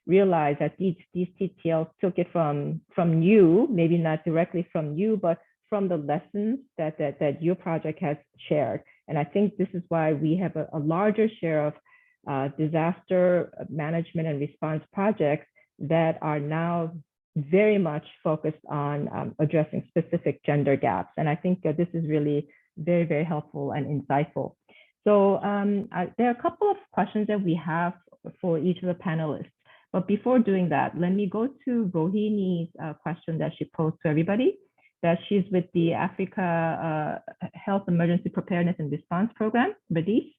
realized that these TTLs took it from you, maybe not directly from you, but from the lessons that your project has shared. And I think this is why we have a larger share of disaster management and response projects that are now very much focused on addressing specific gender gaps. And I think that this is really very, very helpful and insightful. So there are a couple of questions that we have for each of the panelists. But before doing that, let me go to Rohini's question that she posed to everybody, that she's with the Africa Health Emergency Preparedness and Response Program, BEDIS.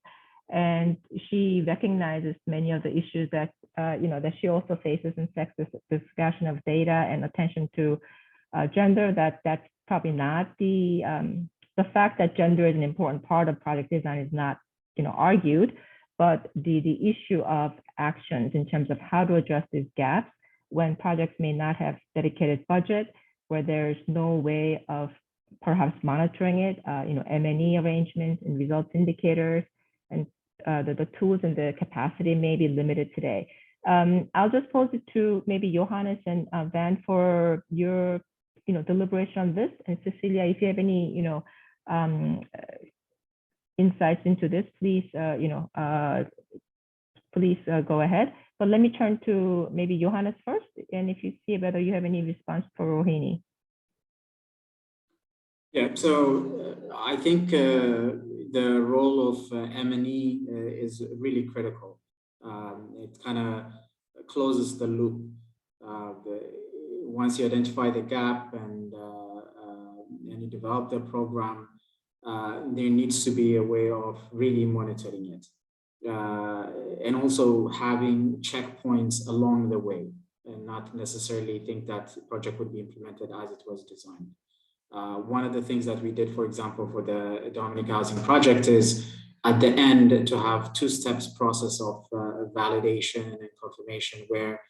And she recognizes many of the issues that that she also faces in sex discussion of data and attention to gender. That's probably not the fact that gender is an important part of project design is not argued, but the issue of actions in terms of how to address these gaps when projects may not have dedicated budget, where there's no way of perhaps monitoring it, M&E arrangements and results indicators, and the tools and the capacity may be limited today. I'll just pose it to maybe Johannes and Van for your deliberation on this, and Cecilia, if you have any insights into this, please, please go ahead. But let me turn to maybe Johannes first, and if you see whether you have any response for Rohini. Yeah, so I think the role of M&E is really critical. It kind of closes the loop. Once you identify the gap and you develop the program, there needs to be a way of really monitoring it. And also having checkpoints along the way and not necessarily think that the project would be implemented as it was designed. One of the things that we did, for example, for the Dominic Housing Project is at the end to have two-steps process of validation and confirmation where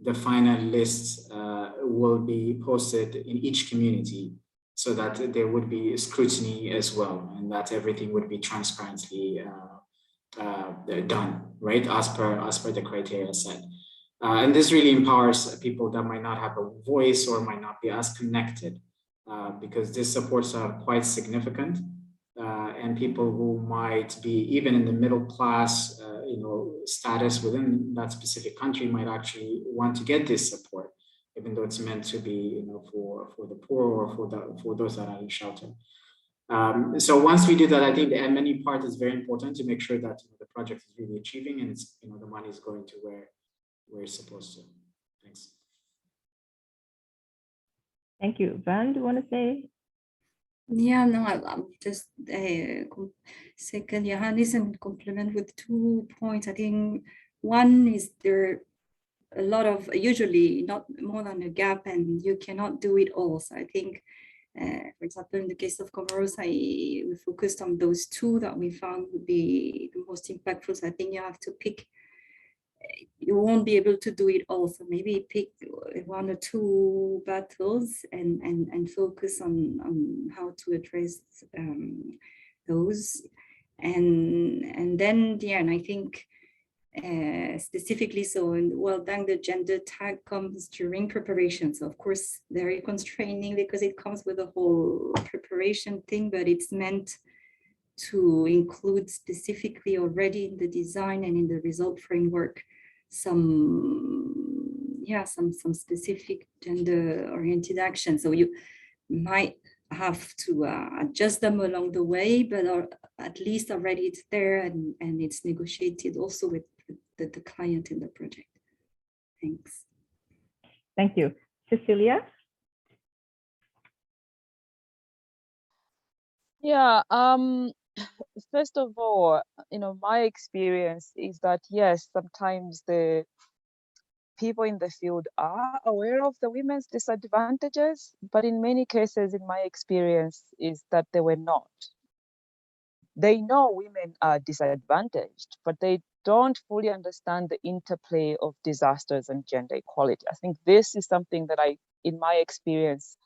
the final list will be posted in each community so that there would be scrutiny as well and that everything would be transparently done, right, as per the criteria set. And this really empowers people that might not have a voice or might not be as connected. Because these supports are quite significant, and people who might be even in the middle class, status within that specific country might actually want to get this support, even though it's meant to be, for the poor or for those that are in shelter. So once we do that, I think the M&E part is very important to make sure that the project is really achieving and it's the money is going to where it's supposed to. Thanks. Thank you. Van, do you want to say? Yeah, no, I'll just second Johannes and complement with 2 points. I think one is there a lot of, usually not more than a gap and you cannot do it all. So I think, for example, in the case of Comoros, we focused on those 2 that we found would be the most impactful. So I think you have to pick, you won't be able to do it all. So maybe pick 1 or 2 battles and focus on how to address those. And then, yeah, and I think specifically, so in the World Bank, the gender tag comes during preparation. So of course, very constraining because it comes with a whole preparation thing, but it's meant to include specifically already in the design and in the result framework some specific gender-oriented action. So you might have to adjust them along the way, but at least already it's there and it's negotiated also with the client in the project. Thanks. Thank you. Cecilia? Yeah, first of all, my experience is that, yes, sometimes the people in the field are aware of the women's disadvantages, but in many cases, in my experience, is that they were not. They know women are disadvantaged, but they don't fully understand the interplay of disasters and gender equality. I think this is something that in my experience,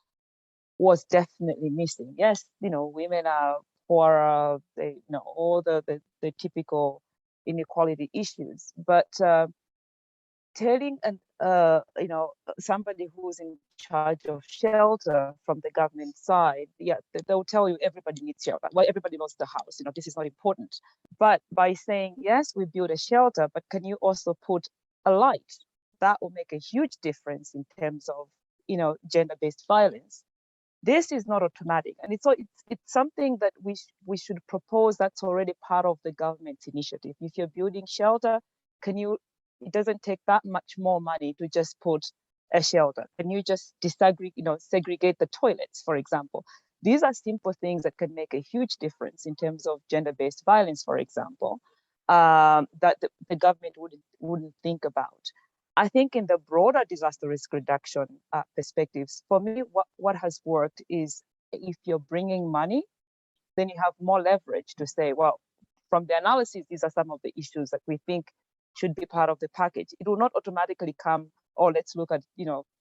was definitely missing. Yes, women are poorer, they, all the typical inequality issues, but telling somebody who's in charge of shelter from the government side, yeah, they'll tell you everybody needs shelter. Well, everybody loves the house, this is not important. But by saying, yes, we build a shelter, but can you also put a light? That will make a huge difference in terms of, gender-based violence. This is not automatic, and it's something that we should propose that's already part of the government's initiative. If you're building shelter, it doesn't take that much more money to just put a shelter. Can you just segregate the toilets, for example? These are simple things that can make a huge difference in terms of gender-based violence, for example, that the government wouldn't think about. I think in the broader disaster risk reduction perspectives, for me, what has worked is if you're bringing money, then you have more leverage to say, well, from the analysis, these are some of the issues that we think should be part of the package. It will not automatically come, let's look at,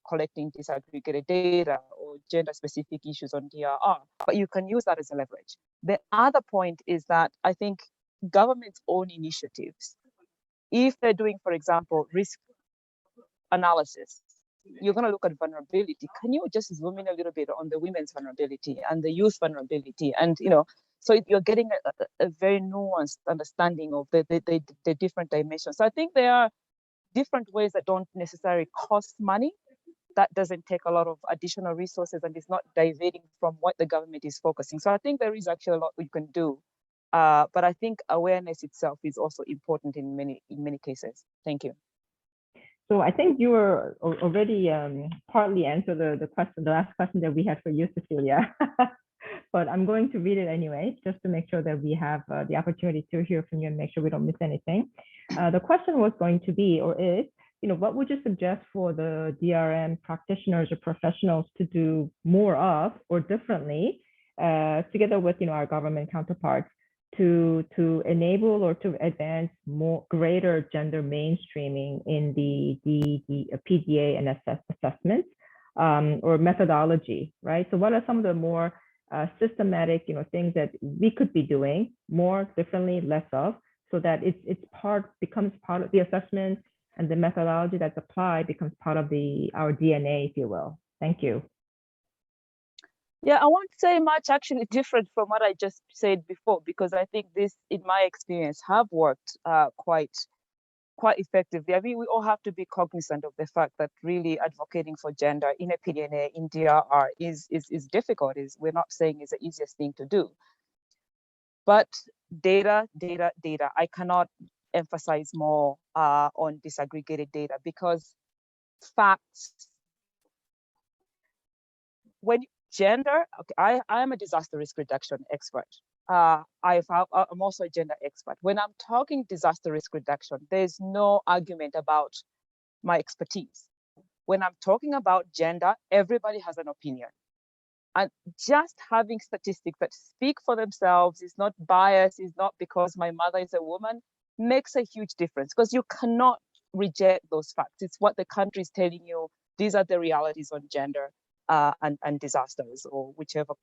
collecting disaggregated data or gender-specific issues on DRR, but you can use that as a leverage. The other point is that I think government's own initiatives, if they're doing, for example, risk analysis, you're going to look at vulnerability. Can you just zoom in a little bit on the women's vulnerability and the youth vulnerability? And, so you're getting a very nuanced understanding of the different dimensions. So I think there are different ways that don't necessarily cost money. That doesn't take a lot of additional resources and is not diverting from what the government is focusing. So I think there is actually a lot we can do. But I think awareness itself is also important in many cases. Thank you. So I think you were already partly answered the last question that we had for you, Cecilia. But I'm going to read it anyway, just to make sure that we have the opportunity to hear from you and make sure we don't miss anything. The question was going to be, or is, what would you suggest for the DRM practitioners or professionals to do more of or differently, together with our government counterparts, to enable or to advance greater gender mainstreaming in the PDA and assessments or methodology, right? So what are some of the more systematic things that we could be doing more differently, less of, so that becomes part of the assessment, and the methodology that's applied becomes part of our DNA, if you will. Thank you. Yeah, I won't say much actually different from what I just said before, because I think this, in my experience, have worked quite effectively. I mean, we all have to be cognizant of the fact that really advocating for gender in a PDNA, in DRR is difficult. We're not saying it's the easiest thing to do. But data. I cannot emphasize more on disaggregated data, because facts, when gender, okay, I am a disaster risk reduction expert. I'm also a gender expert. When I'm talking disaster risk reduction, there's no argument about my expertise. When I'm talking about gender, everybody has an opinion. And just having statistics that speak for themselves, is not biased, is not because my mother is a woman, makes a huge difference, because you cannot reject those facts. It's what the country is telling you. These are the realities on gender and disasters, or whichever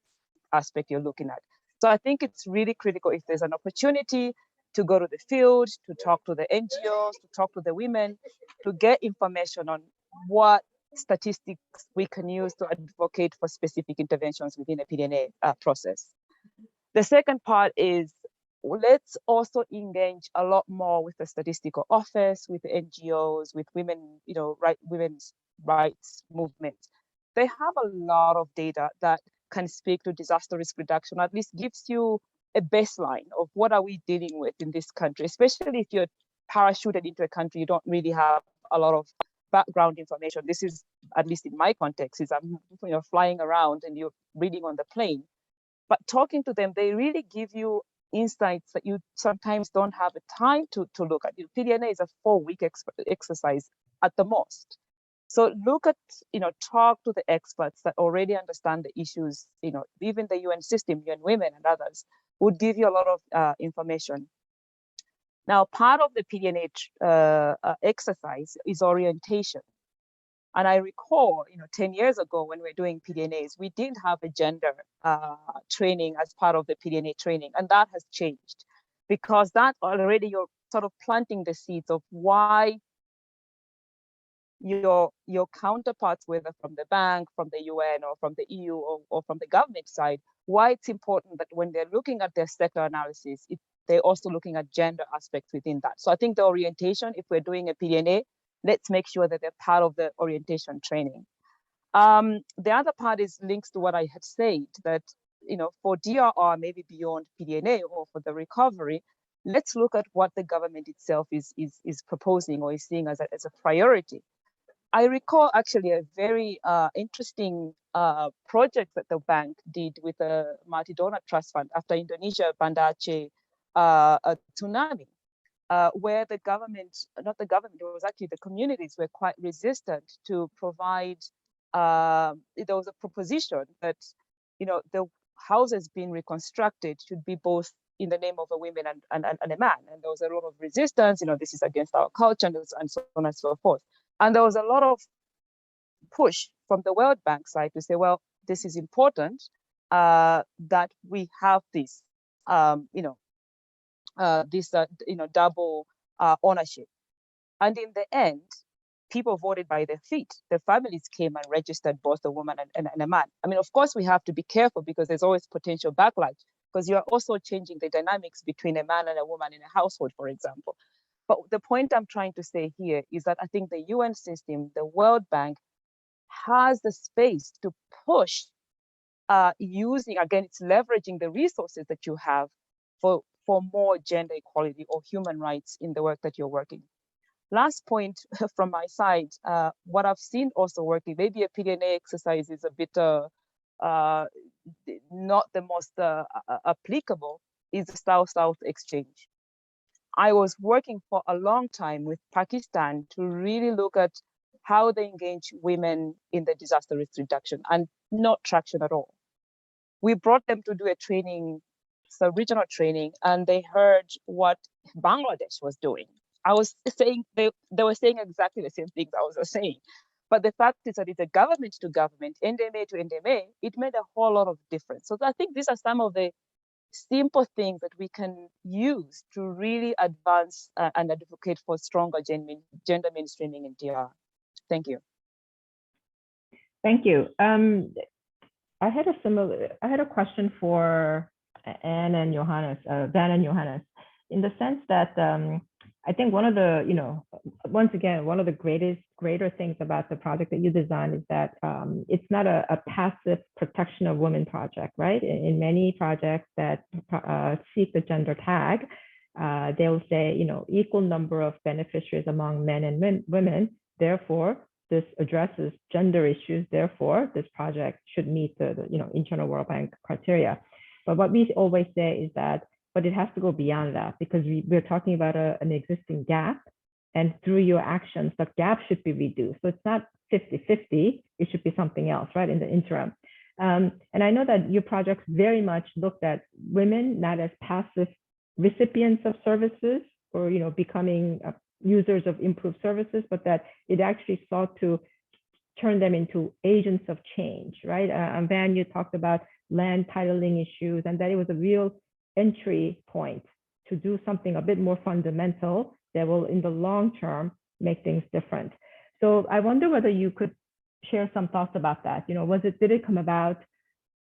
aspect you're looking at. So I think it's really critical, if there's an opportunity to go to the field, to talk to the NGOs, to talk to the women, to get information on what statistics we can use to advocate for specific interventions within a PDNA process. The second part is, let's also engage a lot more with the statistical office, with the NGOs, with women, women's rights movements. They have a lot of data that can speak to disaster risk reduction, or at least gives you a baseline of what are we dealing with in this country, especially if you're parachuted into a country, you don't really have a lot of background information. This is, at least in my context, is I'm flying around and you're reading on the plane. But talking to them, they really give you insights that you sometimes don't have the time to look at. PDNA is a 4-week exercise at the most. So look at, talk to the experts that already understand the issues, even the UN system, UN Women and others would give you a lot of information. Now, part of the PDNA exercise is orientation. And I recall, 10 years ago when we were doing PDNAs, we didn't have a gender training as part of the PDNA training. And that has changed, because that already you're sort of planting the seeds of why your counterparts, whether from the bank, from the UN, or from the EU, or from the government side, why it's important that when they're looking at their sector analysis, they're also looking at gender aspects within that. So I think the orientation, if we're doing a PDNA, let's make sure that they're part of the orientation training. The other part is links to what I had said, that for DRR, maybe beyond PDNA or for the recovery, let's look at what the government itself is proposing or is seeing as a priority. I recall actually a very interesting project that the bank did with the Multi-Donor Trust Fund after Indonesia Banda Aceh tsunami, where the government, not the government, it was actually the communities were quite resistant to provide, there was a proposition that, the houses being reconstructed should be both in the name of a woman and a man. And there was a lot of resistance, this is against our culture and so on and so forth. And there was a lot of push from the World Bank side to say, well, this is important that we have this, double ownership. And in the end, people voted by their feet. The families came and registered both a woman and a man. I mean, of course, we have to be careful because there's always potential backlash, because you are also changing the dynamics between a man and a woman in a household, for example. But the point I'm trying to say here is that I think the UN system, the World Bank, has the space to push using, again, it's leveraging the resources that you have for more gender equality or human rights in the work that you're working. Last point from my side, what I've seen also working, maybe a PDNA exercise is a bit not the most applicable, is the South-South exchange. I was working for a long time with Pakistan to really look at how they engage women in the disaster risk reduction, and not traction at all. We brought them to do a training, so regional training, and they heard what Bangladesh was doing. I was saying, they were saying exactly the same things I was saying. But the fact is that it's a government to government, NDMA to NDMA, it made a whole lot of difference. So I think these are some of the simple things that we can use to really advance and advocate for stronger gender mainstreaming in DR. Thank you. Thank you. I had a question for Anne and Johannes, Van and Johannes, in the sense that I think one of the, once again, one of the greater things about the project that you designed is that it's not a passive protection of women project, right? In many projects that seek the gender tag, they'll say, equal number of beneficiaries among men and women. Therefore, this addresses gender issues. Therefore, this project should meet the internal World Bank criteria. But what we always say is that, but it has to go beyond that, because we're talking about an existing gap, and through your actions, the gap should be reduced. So it's not 50-50, it should be something else, right, in the interim. And I know that your projects very much looked at women not as passive recipients of services or becoming users of improved services, but that it actually sought to turn them into agents of change, right? Van, you talked about land titling issues, and that it was a real entry point to do something a bit more fundamental that will, in the long term, make things different. So I wonder whether you could share some thoughts about that. Did it come about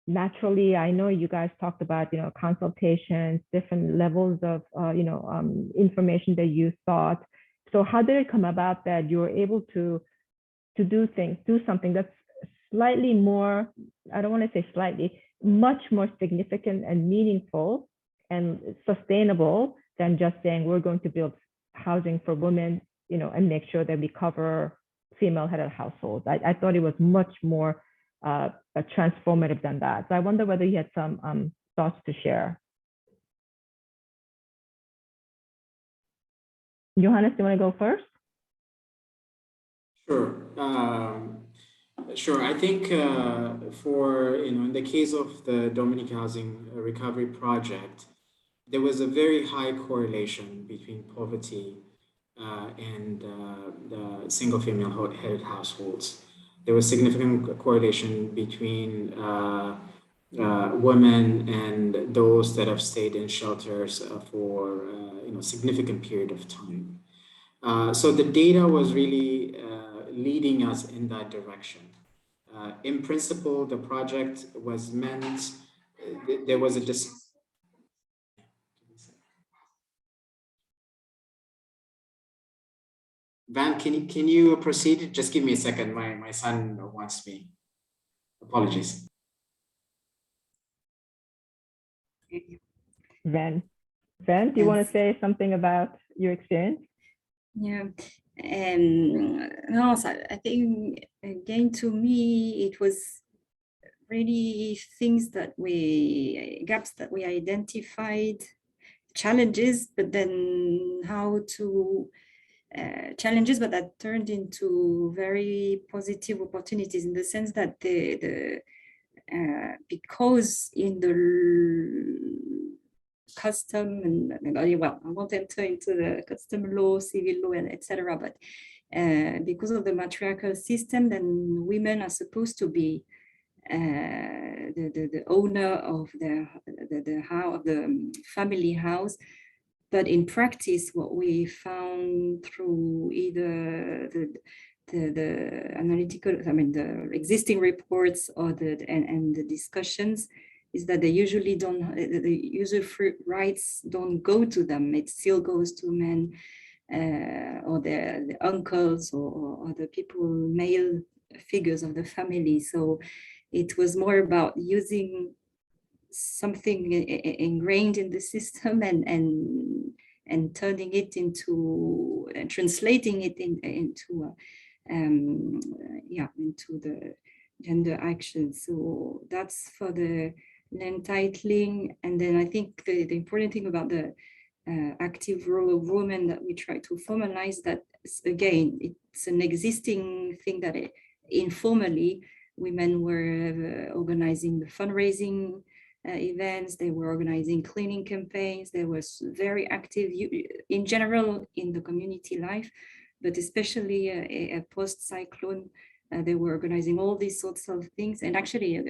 naturally? I know you guys talked about, consultations, different levels of, information that you thought. So how did it come about that you were able to do something that's slightly more, I don't want to say slightly, much more significant and meaningful and sustainable than just saying we're going to build housing for women, and make sure that we cover female-headed households. I thought it was much more transformative than that. So I wonder whether you had some thoughts to share. Johannes, do you want to go first? Sure. Sure. I think for, in the case of the Dominican Housing Recovery Project, there was a very high correlation between poverty and the single female-headed households. There was significant correlation between women and those that have stayed in shelters for significant period of time. So the data was really leading us in that direction. In principle, the project was meant, there was a Van, can you proceed? Just give me a second. My son wants me. Apologies. Van, do you want to say something about your experience? Yeah, no, so I think again, to me, it was really gaps that we identified, challenges, but then how to challenges, but that turned into very positive opportunities, in the sense that because in the custom and well, I won't enter into the custom law, civil law, and etc. But because of the matriarchal system, then women are supposed to be the owner of the family house, But in practice, what we found through either the analytical, the existing reports or the discussions, is that they usually don't, the user rights don't go to them. It still goes to men or the uncles or the people, male figures of the family. So it was more about using something ingrained in the system and turning it into, translating it into the gender action. So that's for the land titling. And then I think the important thing about the active role of women that we try to formalize, that again, it's an existing thing that informally women were organizing the fundraising events, they were organizing cleaning campaigns, they were very active in general in the community life, but especially a post-cyclone, they were organizing all these sorts of things. And actually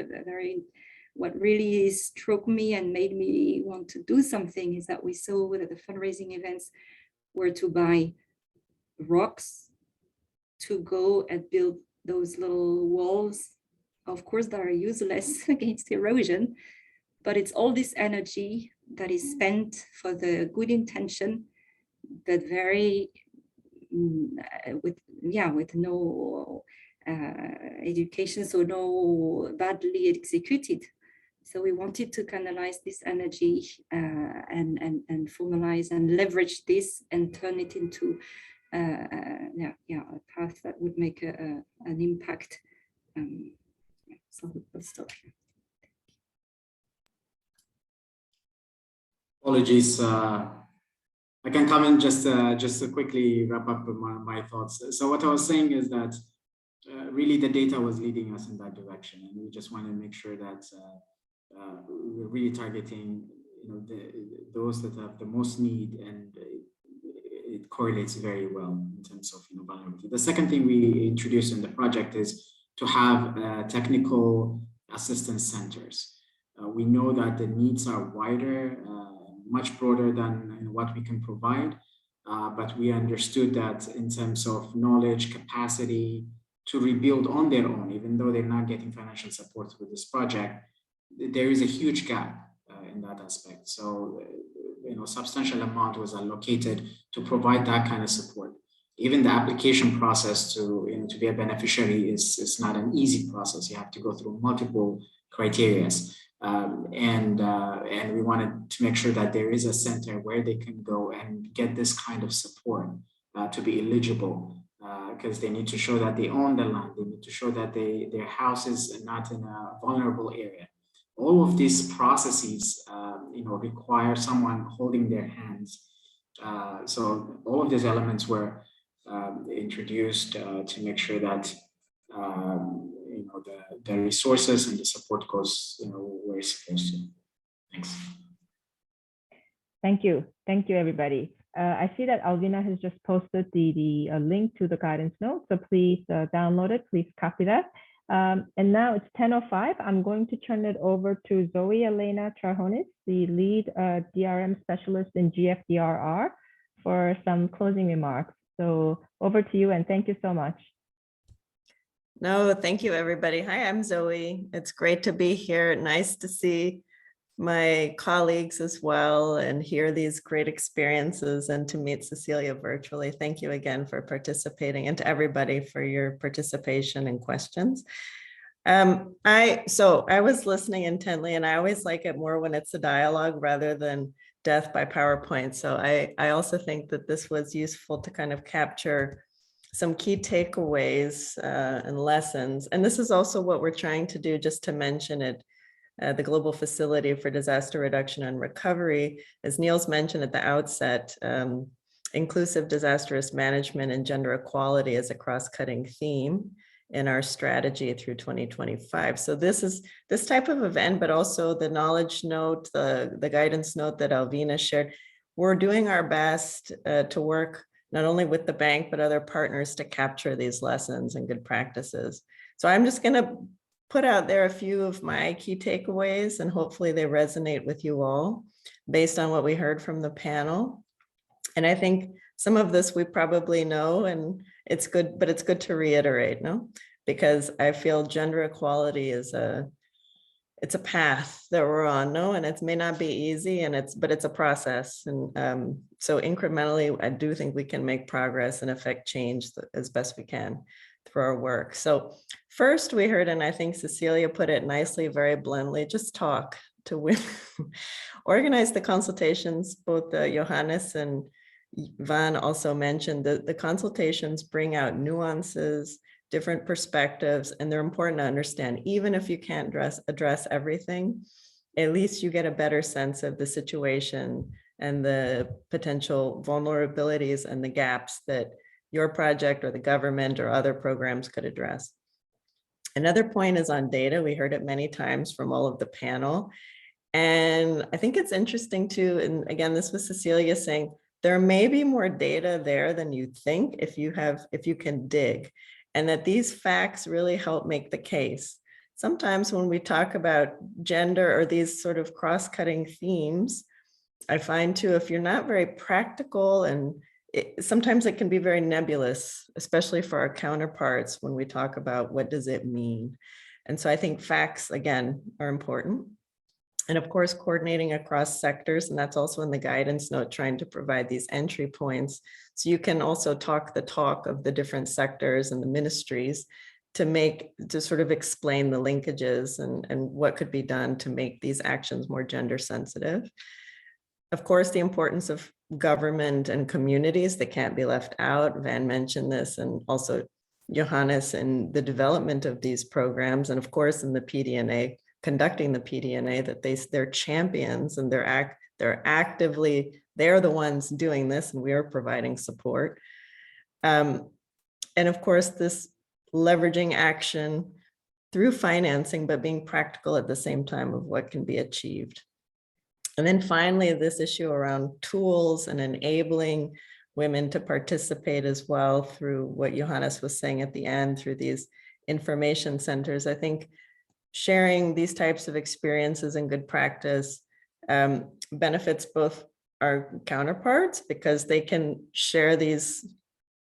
what really struck me and made me want to do something is that we saw that the fundraising events were to buy rocks to go and build those little walls, of course, that are useless against erosion, but it's all this energy that is spent for the good intention, but very with no education, so no badly executed. So we wanted to canalize this energy and formalize and leverage this and turn it into a path that would make an impact. So we'll stop here. Apologies. I can come in just to quickly wrap up my thoughts. So what I was saying is that really the data was leading us in that direction, and we just want to make sure that we're really targeting, those that have the most need, and it correlates very well in terms of vulnerability. The second thing we introduced in the project is to have technical assistance centers. We know that the needs are wider, much broader than what we can provide, but we understood that in terms of knowledge, capacity to rebuild on their own, even though they're not getting financial support with this project, there is a huge gap in that aspect. So, substantial amount was allocated to provide that kind of support. Even the application process to be a beneficiary is not an easy process. You have to go through multiple criteria. And we wanted to make sure that there is a center where they can go and get this kind of support to be eligible, because they need to show that they own the land. They need to show that their house is not in a vulnerable area. All of these processes, require someone holding their hands. So all of these elements were introduced to make sure that the resources and the support goes where it's supposed to. Thanks. Thank you everybody. I see that Alvina has just posted the link to the guidance note, so please download it, please copy that. And now it's 10:05. I'm going to turn it over to Zoe Elena Trajonis, the lead DRM specialist in GFDRR, for some closing remarks. So over to you, and thank you so much. No, thank you, everybody. Hi, I'm Zoe. It's great to be here. Nice to see my colleagues as well and hear these great experiences, and to meet Cecilia virtually. Thank you again for participating, and to everybody for your participation and questions. I was listening intently, and I always like it more when it's a dialogue rather than death by PowerPoint. So I also think that this was useful to kind of capture some key takeaways and lessons. And this is also what we're trying to do, just to mention it. The Global Facility for Disaster Reduction and Recovery, as Niels mentioned at the outset, inclusive disaster risk management and gender equality is a cross-cutting theme in our strategy through 2025. So this type of event, but also the knowledge note, the guidance note that Alvina shared, we're doing our best to work not only with the bank, but other partners to capture these lessons and good practices. So I'm just going to put out there a few of my key takeaways, and hopefully they resonate with you all based on what we heard from the panel. And I think some of this we probably know, and it's good, but it's good to reiterate, no? Because I feel gender equality is it's a path that we're on, no? And it may not be easy, but it's a process. And so incrementally, I do think we can make progress and affect change as best we can through our work. So first we heard, and I think Cecilia put it nicely, very bluntly, just talk to women. Organize the consultations. Both Johannes and Van also mentioned that the consultations bring out nuances, different perspectives, and they're important to understand. Even if you can't address everything, at least you get a better sense of the situation and the potential vulnerabilities and the gaps that your project or the government or other programs could address. Another point is on data. We heard it many times from all of the panel. And I think it's interesting too, and again, this was Cecilia saying, there may be more data there than you think if you can dig, and that these facts really help make the case. Sometimes when we talk about gender or these sort of cross-cutting themes, I find too, if you're not very practical, and sometimes it can be very nebulous, especially for our counterparts when we talk about what does it mean. And so I think facts, again, are important. And of course, coordinating across sectors, and that's also in the guidance note, trying to provide these entry points. So you can also talk the talk of the different sectors and the ministries to sort of explain the linkages and what could be done to make these actions more gender sensitive. Of course, the importance of government and communities that can't be left out. Van mentioned this, and also Johannes in the development of these programs, and of course in the PDNA, conducting the PDNA, that they're champions and they're the ones doing this, and we are providing support. And of course, this leveraging action through financing, but being practical at the same time of what can be achieved. And then finally, this issue around tools and enabling women to participate as well through what Johannes was saying at the end, through these information centers. I think sharing these types of experiences and good practice benefits both our counterparts because they can share these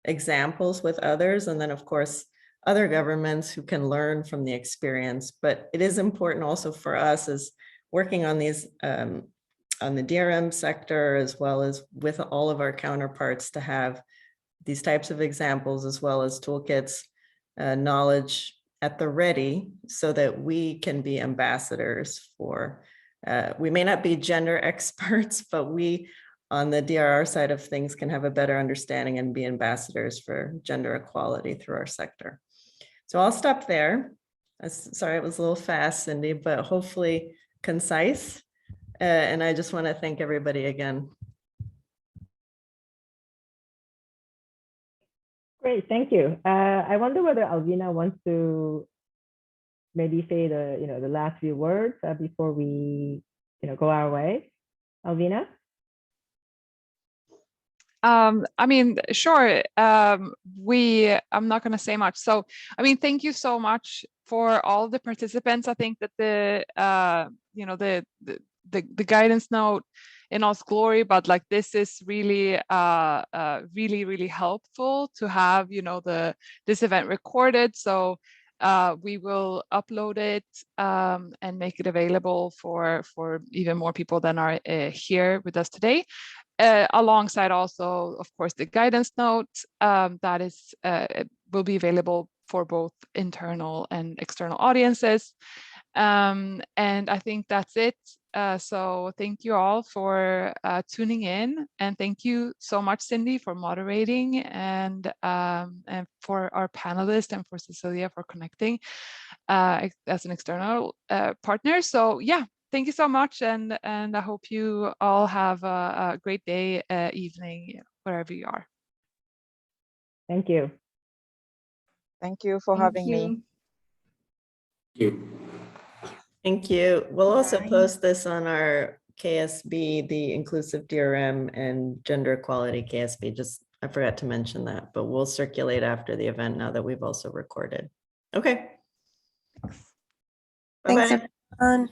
examples with others, and then of course other governments who can learn from the experience. But it is important also for us as working on these on the DRM sector, as well as with all of our counterparts, to have these types of examples as well as toolkits, knowledge at the ready, so that we can be ambassadors for, we may not be gender experts, but we on the DRR side of things can have a better understanding and be ambassadors for gender equality through our sector. So I'll stop there. Sorry, it was a little fast, Cindy, but hopefully concise. And I just want to thank everybody again. Great, thank you. I wonder whether Alvina wants to maybe say the last few words before we go our way. Alvina? I mean, sure. I'm not going to say much. So, I mean, thank you so much for all the participants. I think that the guidance note in all its glory, but like this is really really helpful to have this event recorded. So we will upload it and make it available for even more people than are here with us today, alongside also, of course, the guidance note that is will be available for both internal and external audiences. And I think that's it. So thank you all for tuning in, and thank you so much, Cindy, for moderating, and for our panelists, and for Cecilia for connecting as an external partner. So yeah, thank you so much, and I hope you all have a great day, evening, wherever you are. Thank you. Thank you for having me. Thank you. Thank you. We'll also Bye. post this on our KSB, the Inclusive DRM and Gender Equality KSB. Just, I forgot to mention that, but we'll circulate after the event now that we've also recorded. Okay. Thanks, Bye-bye. everyone.